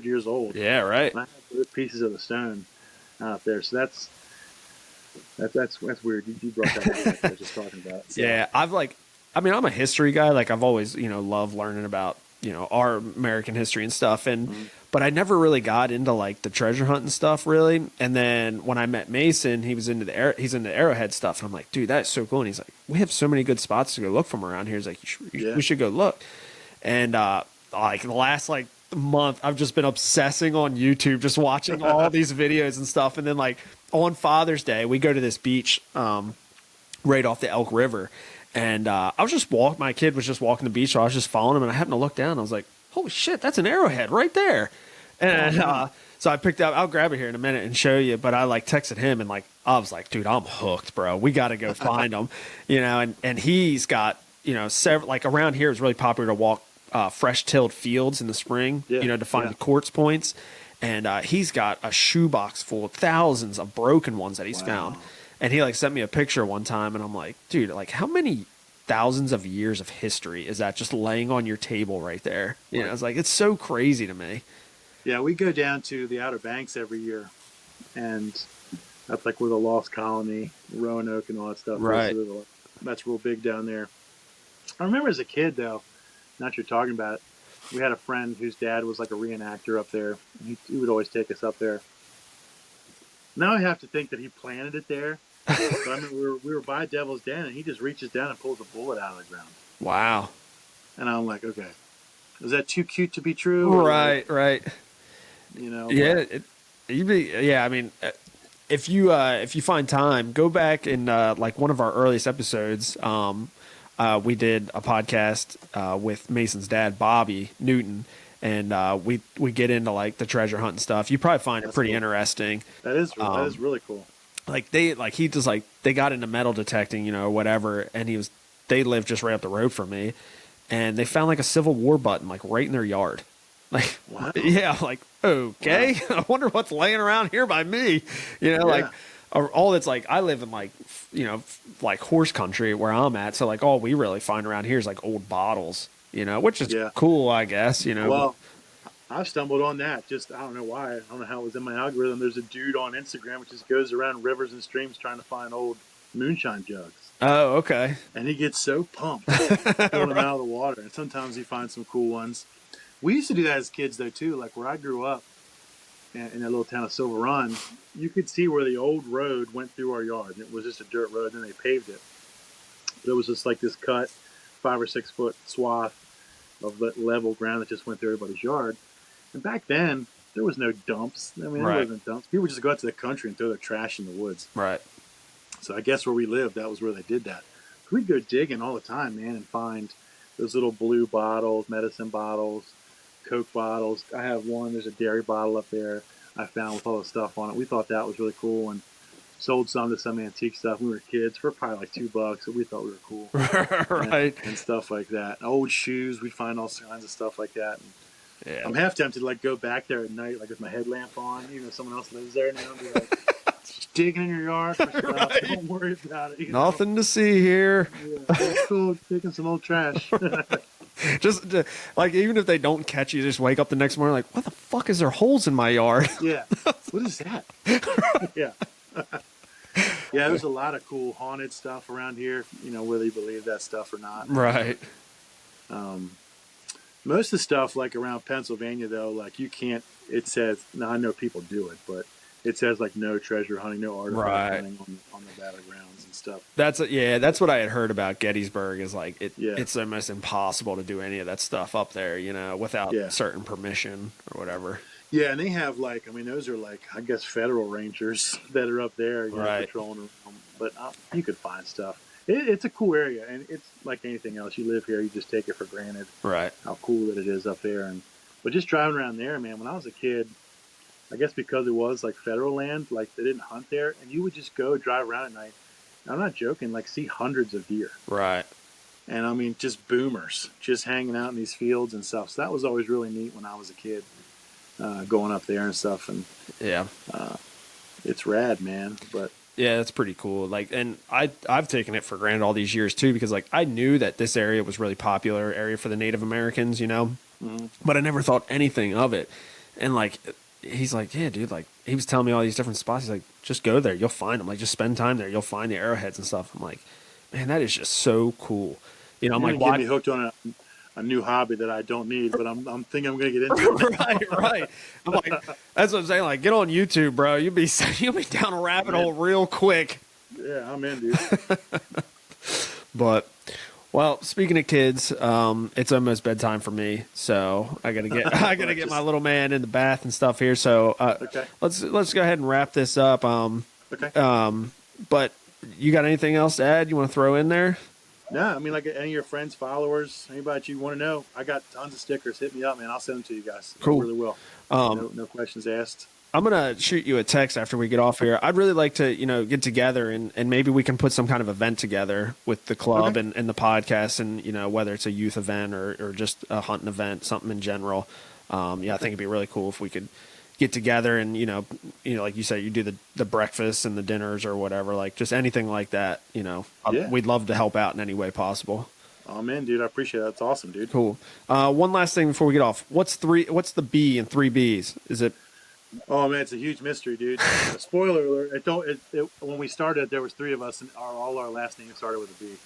years old. Yeah, right. And I have those pieces of the stone out there. So that's weird. You brought that up. I was just talking about it. So. Yeah, I'm a history guy. Like I've always, loved learning about our American history and stuff. And but I never really got into like the treasure hunt and stuff really. And then when I met Mason, he was into he's into arrowhead stuff, and I'm like, dude, that's so cool. And he's like, we have so many good spots to go look from around here. He's like, we should go look. And like the last like month, I've just been obsessing on YouTube, just watching all these videos and stuff. And then like on Father's Day, we go to this beach right off the Elk River. And I was just my kid was just walking the beach, so I was just following him, and I happened to look down. And I was like, holy shit, that's an arrowhead right there. And so I picked up, I'll grab it here in a minute and show you. But I like texted him, and like, I was like, dude, I'm hooked, bro. We got to go find him, and he's got, several, like around here it's really popular to walk fresh tilled fields in the spring, to find the quartz points. And he's got a shoebox full of thousands of broken ones that he's found. And he like sent me a picture one time, and I'm like, dude, like how many thousands of years of history is that just laying on your table right there? I was like, it's so crazy to me. Yeah, we go down to the Outer Banks every year, and that's like where the Lost Colony, Roanoke, and all that stuff. Right. That's real big down there. I remember as a kid, though, not you're talking about it, we had a friend whose dad was like a reenactor up there. And he would always take us up there. Now I have to think that he planted it there. So I mean, we were by Devil's Den, and he just reaches down and pulls a bullet out of the ground. Wow. And I'm like, okay, is that too cute to be true? Right. Yeah. I mean, if you find time, go back and like one of our earliest episodes. We did a podcast with Mason's dad, Bobby Newton, and we get into like the treasure hunt and stuff. You probably find it pretty interesting. That is really cool. Like they got into metal detecting, or whatever, and they lived just right up the road from me, and they found like a Civil War button like right in their yard. Like, wow. Yeah, like, okay, wow. I wonder what's laying around here by me, like all that's like, I live in like, like horse country where I'm at. So like all we really find around here is like old bottles, which is cool, I guess, Well, I stumbled on that. Just, I don't know why. I don't know how it was in my algorithm. There's a dude on Instagram which just goes around rivers and streams trying to find old moonshine jugs. Oh, okay. And he gets so pumped pulling them out of the water. And sometimes he finds some cool ones. We used to do that as kids, though, too. Like where I grew up in that little town of Silver Run, you could see where the old road went through our yard. It was just a dirt road, and they paved it. But it was just like this cut, 5 or 6 foot swath of level ground that just went through everybody's yard. And back then, there was no dumps. I mean, there wasn't dumps. People would just go out to the country and throw their trash in the woods. Right. So I guess where we lived, that was where they did that. We'd go digging all the time, man, and find those little blue bottles, medicine bottles, Coke bottles. I have one. There's a dairy bottle up there I found with all the stuff on it. We thought that was really cool, and sold some to some antique stuff when we were kids for probably like $2. So we thought we were cool. Right. And stuff like that. And old shoes. We'd find all kinds of stuff like that. And yeah. I'm half tempted to like go back there at night, like with my headlamp on, even if someone else lives there now, and be like, digging in your yard for stuff. Right. Don't worry about it. Nothing to see here. Yeah, it's cool, taking some old trash. Just like, even if they don't catch you, just wake up the next morning like, what the fuck is there holes in my yard? Yeah. What is that? Yeah. Yeah, there's a lot of cool haunted stuff around here, whether you believe that stuff or not. Right. Most of the stuff, like around Pennsylvania, though, like you can't, it says, now I know people do it, but it says like no treasure hunting, no artifact hunting on the battlegrounds and stuff. That's what I had heard about Gettysburg is like, it's almost impossible to do any of that stuff up there, without certain permission or whatever. Yeah, and they have like, I mean, those are like, I guess, federal rangers that are up there, patrolling around. But you could find stuff. It's a cool area, and it's like anything else. You live here, you just take it for granted. Right. How cool that it is up there. But just driving around there, man, when I was a kid, I guess because it was like federal land, like they didn't hunt there, and you would just go drive around at night. I'm not joking, like see hundreds of deer. Right. And I mean, just boomers, just hanging out in these fields and stuff. So that was always really neat when I was a kid. Going up there and stuff, and it's rad, man. But yeah, that's pretty cool. Like, and I've taken it for granted all these years too, because like I knew that this area was really popular area for the Native Americans, but I never thought anything of it. And like, he's like, yeah, dude, like he was telling me all these different spots. He's like, just go there, you'll find them. Like, just spend time there, you'll find the arrowheads and stuff. I'm like, man, that is just so cool. I'm like, why? Get me hooked on it. a new hobby that I don't need, but I'm thinking I'm going to get into it. Right. I'm like, that's what I'm saying. Like, get on YouTube, bro. You'll be down a rabbit hole real quick. Yeah, I'm in, dude. But, well, speaking of kids, it's almost bedtime for me, so I gotta get my little man in the bath and stuff here. So Okay. let's go ahead and wrap this up. Okay. But you got anything else to add? You want to throw in there? No, I mean, like any of your friends, followers, anybody that you want to know, I got tons of stickers. Hit me up, man. I'll send them to you guys. Cool. I really will. No questions asked. I'm gonna shoot you a text after we get off here. I'd really like to, get together and maybe we can put some kind of event together with the club and the podcast, and whether it's a youth event or just a hunting event, something in general. I think it'd be really cool if we could get together and like you said, you do the breakfasts and the dinners or whatever, like just anything like that. We'd love to help out in any way possible. Oh man, dude, I appreciate that. That's awesome, dude. Cool. One last thing before we get off. What's the B in 3Bs? Is it? Oh man, it's a huge mystery, dude. Spoiler alert! When we started, there was 3 of us, and all our last names started with a B.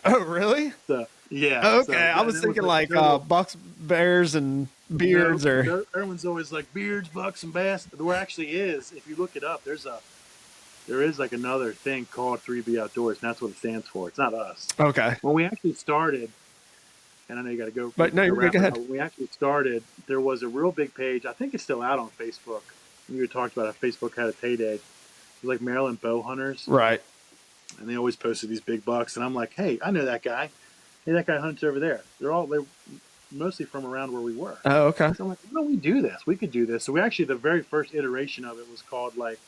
Oh, really? So yeah. Okay, So, I was thinking like Bucks, Bears, and Beards, or everyone's always like Beards, Bucks, and Bass. There actually is. If you look it up, there is like another thing called 3B Outdoors, and that's what it stands for. It's not us. Okay. When we actually started. And I know you got to go. But no, you're good. Go ahead. When we actually started, there was a real big page. I think it's still out on Facebook. We talked about how Facebook had its heyday. It was like Maryland bow hunters. Right. And they always posted these big bucks. And I'm like, hey, I know that guy. Hey, that guy hunts over there. They're mostly from around where we were. Oh, okay. So I'm like, why don't we do this? We could do this. So we actually, the very first iteration of it was called like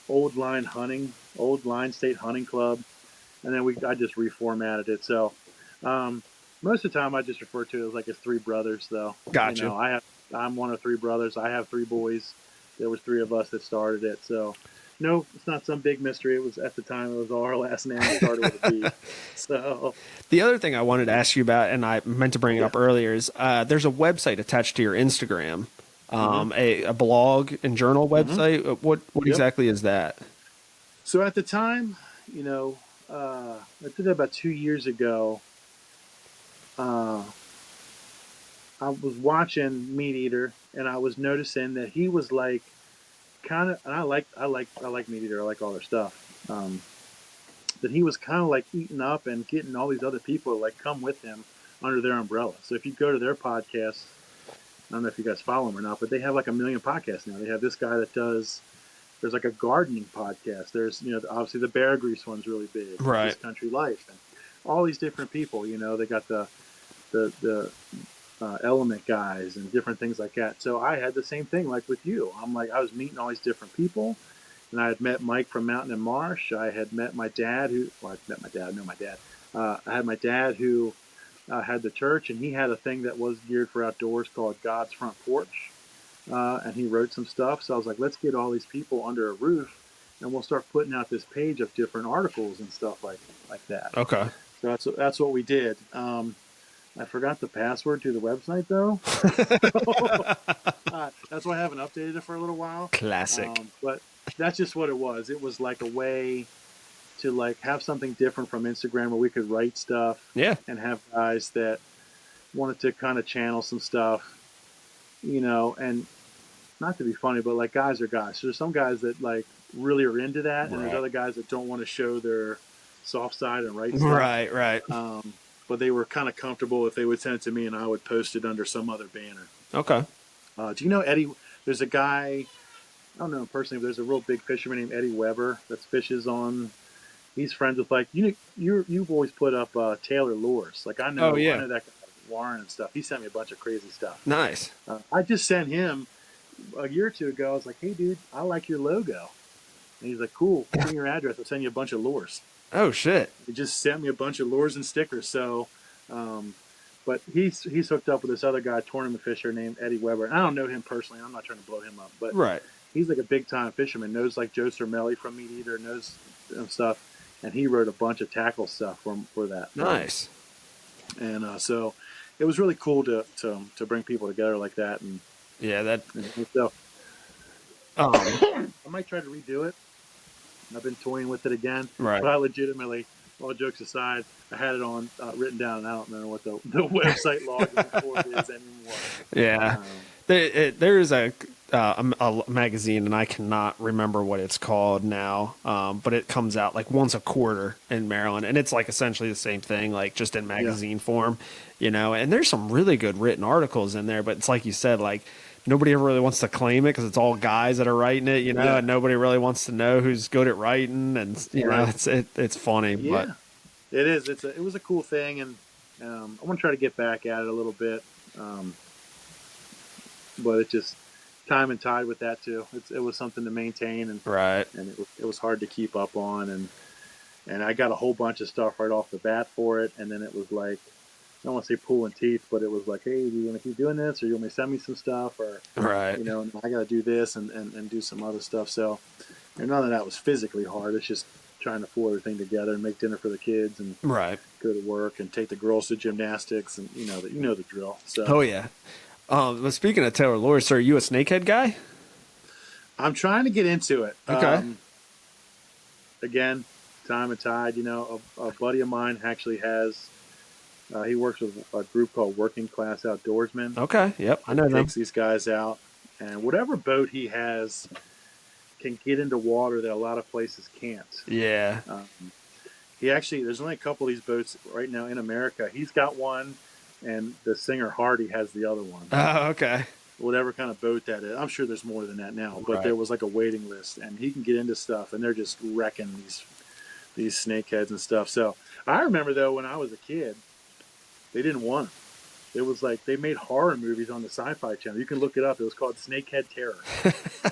Old Line State Hunting Club. And then I just reformatted it. So, most of the time, I just refer to it as 3 brothers, though. Gotcha. I'm one of 3 brothers. I have 3 boys. There was 3 of us that started it. So, no, it's not some big mystery. It was at the time. It was all our last name. It started with a B. So, the other thing I wanted to ask you about, and I meant to bring it up earlier, is there's a website attached to your Instagram, a blog and journal website. What exactly is that? So at the time, I did that about 2 years ago. I was watching Meat Eater, and I was noticing that he was like kind of, and I like Meat Eater. I like all their stuff. That he was kind of like eating up and getting all these other people to like come with him under their umbrella. So if you go to their podcast, I don't know if you guys follow them or not, but they have like 1 million podcasts now. They have this guy that there's like a gardening podcast. There's, obviously the Bear Grease one's really big. Right. This Country Life. And all these different people, they got the element guys and different things like that. So I had the same thing like with you. I was meeting all these different people, and I had met Mike from Mountain and Marsh. I had met my dad I had my dad who had the church, and he had a thing that was geared for outdoors called God's Front Porch. And he wrote some stuff. So I was like, let's get all these people under a roof, and we'll start putting out this page of different articles and stuff like that. Okay. So that's what we did. I forgot the password to the website, though. That's why I haven't updated it for a little while. Classic. But that's just what it was. It was like a way to like have something different from Instagram where we could write stuff. Yeah. And have guys that wanted to kind of channel some stuff, and not to be funny, but like guys are guys. So there's some guys that like really are into that, and there's other guys that don't want to show their soft side and write stuff. Right. But they were kind of comfortable if they would send it to me and I would post it under some other banner. Okay. Do you know Eddie? There's a guy, I don't know him personally, but there's a real big fisherman named Eddie Weber that fishes on. He's friends with like you've always put up Taylor Lures. Like I know that guy Warren and stuff. He sent me a bunch of crazy stuff. Nice. I just sent him a year or two ago. I was like, hey dude, I like your logo. And he's like, cool. Give me your address. I'll send you a bunch of lures. Oh shit! He just sent me a bunch of lures and stickers. So, but he's hooked up with this other guy, tournament fisher named Eddie Weber. And I don't know him personally. I'm not trying to blow him up, but he's like a big time fisherman. Knows like Joe Cermelli from Meat Eater. Knows stuff, and he wrote a bunch of tackle stuff for that. Nice. And so it was really cool to bring people together like that. And so I might try to redo it. I've been toying with it again. Right. But I legitimately, all jokes aside, I had it on written down, and I don't remember what the website login for it is anymore. Yeah. There is a magazine, and I cannot remember what it's called now, but it comes out like once a quarter in Maryland, and it's like essentially the same thing, like just in magazine form, and there's some really good written articles in there, but it's like you said, like nobody ever really wants to claim it because it's all guys that are writing it, and nobody really wants to know who's good at writing, and know it's funny. Yeah, but it is. It was a cool thing, and I want to try to get back at it a little bit, but it just time and tide with that too. It was something to maintain, and it was hard to keep up on, and I got a whole bunch of stuff right off the bat for it, and then it was like, I don't want to say pulling teeth, but it was like, hey, do you want to keep doing this, or you want me to send me some stuff, or I got to do this and do some other stuff. So, and none of that was physically hard. It's just trying to pull everything together and make dinner for the kids and go to work and take the girls to gymnastics, and you know the drill. So, oh yeah. But speaking of Taylor Lord, sir, are you a snakehead guy? I'm trying to get into it. Okay. Again, time and tide. A buddy of mine actually has. He works with a group called Working Class Outdoorsmen. Okay. Yep. I know them. Takes these guys out, and whatever boat he has can get into water that a lot of places can't. Yeah. There's only a couple of these boats right now in America. He's got one, and the singer Hardy has the other one. Oh, okay. Whatever kind of boat that is. I'm sure there's more than that now, but there was like a waiting list, and he can get into stuff, and they're just wrecking these snakeheads and stuff. So I remember, though, when I was a kid, they didn't want them. It was like they made horror movies on the Sci-Fi Channel. You can look it up. It was called Snakehead Terror.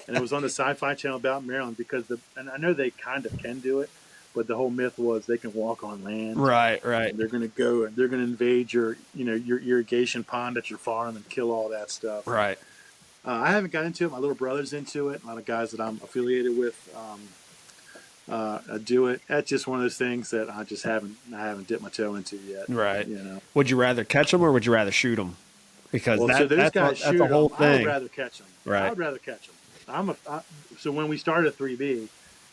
And it was on the Sci-Fi Channel about Maryland because and I know they kind of can do it, but the whole myth was they can walk on land. Right. And they're going to go and they're going to invade your irrigation pond at your farm and kill all that stuff. Right. I haven't got into it. My little brother's into it. A lot of guys that I'm affiliated with do it. That's just one of those things that I haven't dipped my toe into yet. Right. Would you rather catch them or would you rather shoot them? Because that's the whole thing. I would rather catch them. Right. I would rather catch them. So when we started 3B,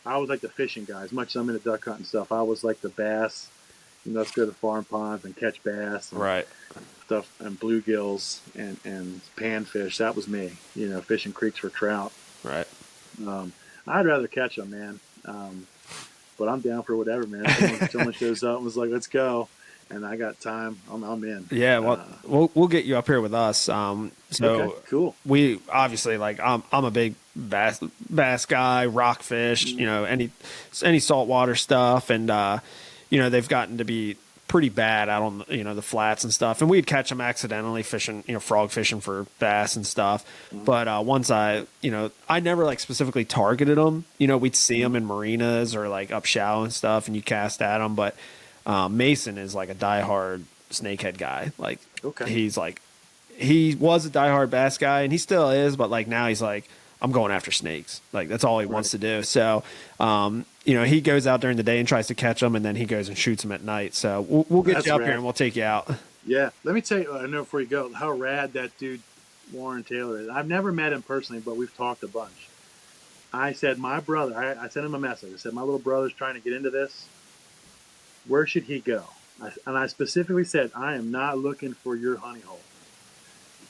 I was like the fishing guy. As much as I'm into duck hunting stuff, I was like the bass. Let's go to farm ponds and catch bass. And stuff and bluegills and panfish. That was me. Fishing creeks for trout. Right. I'd rather catch them, man. But I'm down for whatever, man. Someone shows up and was like, "Let's go," and I got time. I'm in. Yeah, well, we'll get you up here with us. Okay, cool. We obviously I'm a big bass guy, rockfish, any saltwater stuff, and they've gotten to be pretty bad out on the flats and stuff, and we'd catch them accidentally fishing, frog fishing for bass and stuff. But once I never specifically targeted them. We'd see them in marinas or up shallow and stuff, and you cast at them. But Mason is like a diehard snakehead guy. He's he was a diehard bass guy, and he still is. But now he's I'm going after snakes. That's all he wants to do. So, he goes out during the day and tries to catch them, and then he goes and shoots them at night. So we'll get you up here and we'll take you out. Yeah. Let me tell you, I know before you go, how rad that dude, Warren Taylor, is. I've never met him personally, but we've talked a bunch. I said, my brother, I sent him a message. I said, my little brother's trying to get into this. Where should he go? And I specifically said, I am not looking for your honey hole.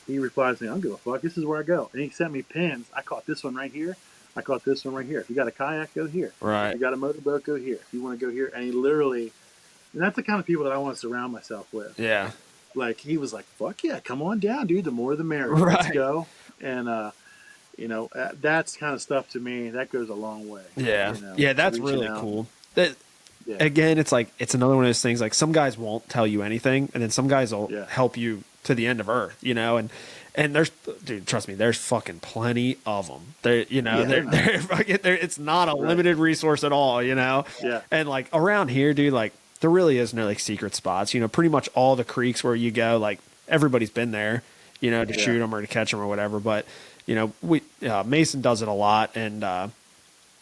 He replies to me, I don't give a fuck. This is where I go. And he sent me pins. I caught this one right here. I caught this one right here. If you got a kayak, go here. Right. If you got a motorboat, go here. If you want to go here. And he literally, and that's the kind of people that I want to surround myself with. Yeah. He was like, fuck yeah, come on down, dude. The more the merrier. Right. Let's go. And, that's kind of stuff to me. That goes a long way. Yeah. Yeah, that's really cool. Again, it's it's another one of those things. Some guys won't tell you anything, and then some guys will help you to the end of earth, and there's, dude, trust me, there's fucking plenty of them. They're it's not a limited resource at all, Yeah. And around here, dude, there really is no secret spots. Pretty much all the creeks where you go, everybody's been there, to shoot them or to catch them or whatever. But Mason does it a lot, and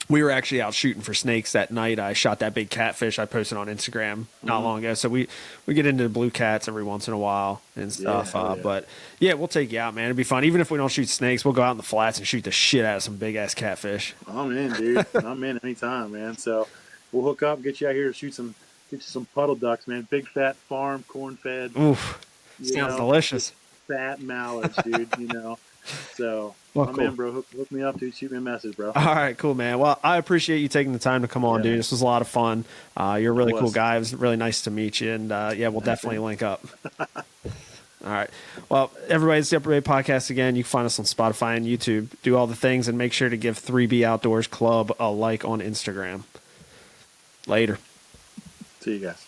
we were actually out shooting for snakes that night. I shot that big catfish I posted on Instagram not long ago. So we get into the blue cats every once in a while and stuff. But yeah, we'll take you out, man. It'd be fun. Even if we don't shoot snakes, we'll go out in the flats and shoot the shit out of some big ass catfish. I'm in, dude. I'm in anytime, man. So we'll hook up, get you out here to get Get you some puddle ducks, man. Big fat farm, corn fed. Oof. Sounds delicious. Fat mallards, dude. So Well, I'm cool. in, bro. Hook me up, dude. Shoot me a message, bro. All right, cool, man. Well, I appreciate you taking the time to come on, dude. Man. This was a lot of fun. You're a really cool Was. guy. It was really nice to meet you, and we'll definitely link up. All right. Well, everybody, it's the Upper Bay Podcast again. You can find us on Spotify and YouTube. Do all the things, and make sure to give 3B Outdoors Club a like on Instagram. Later. See you guys.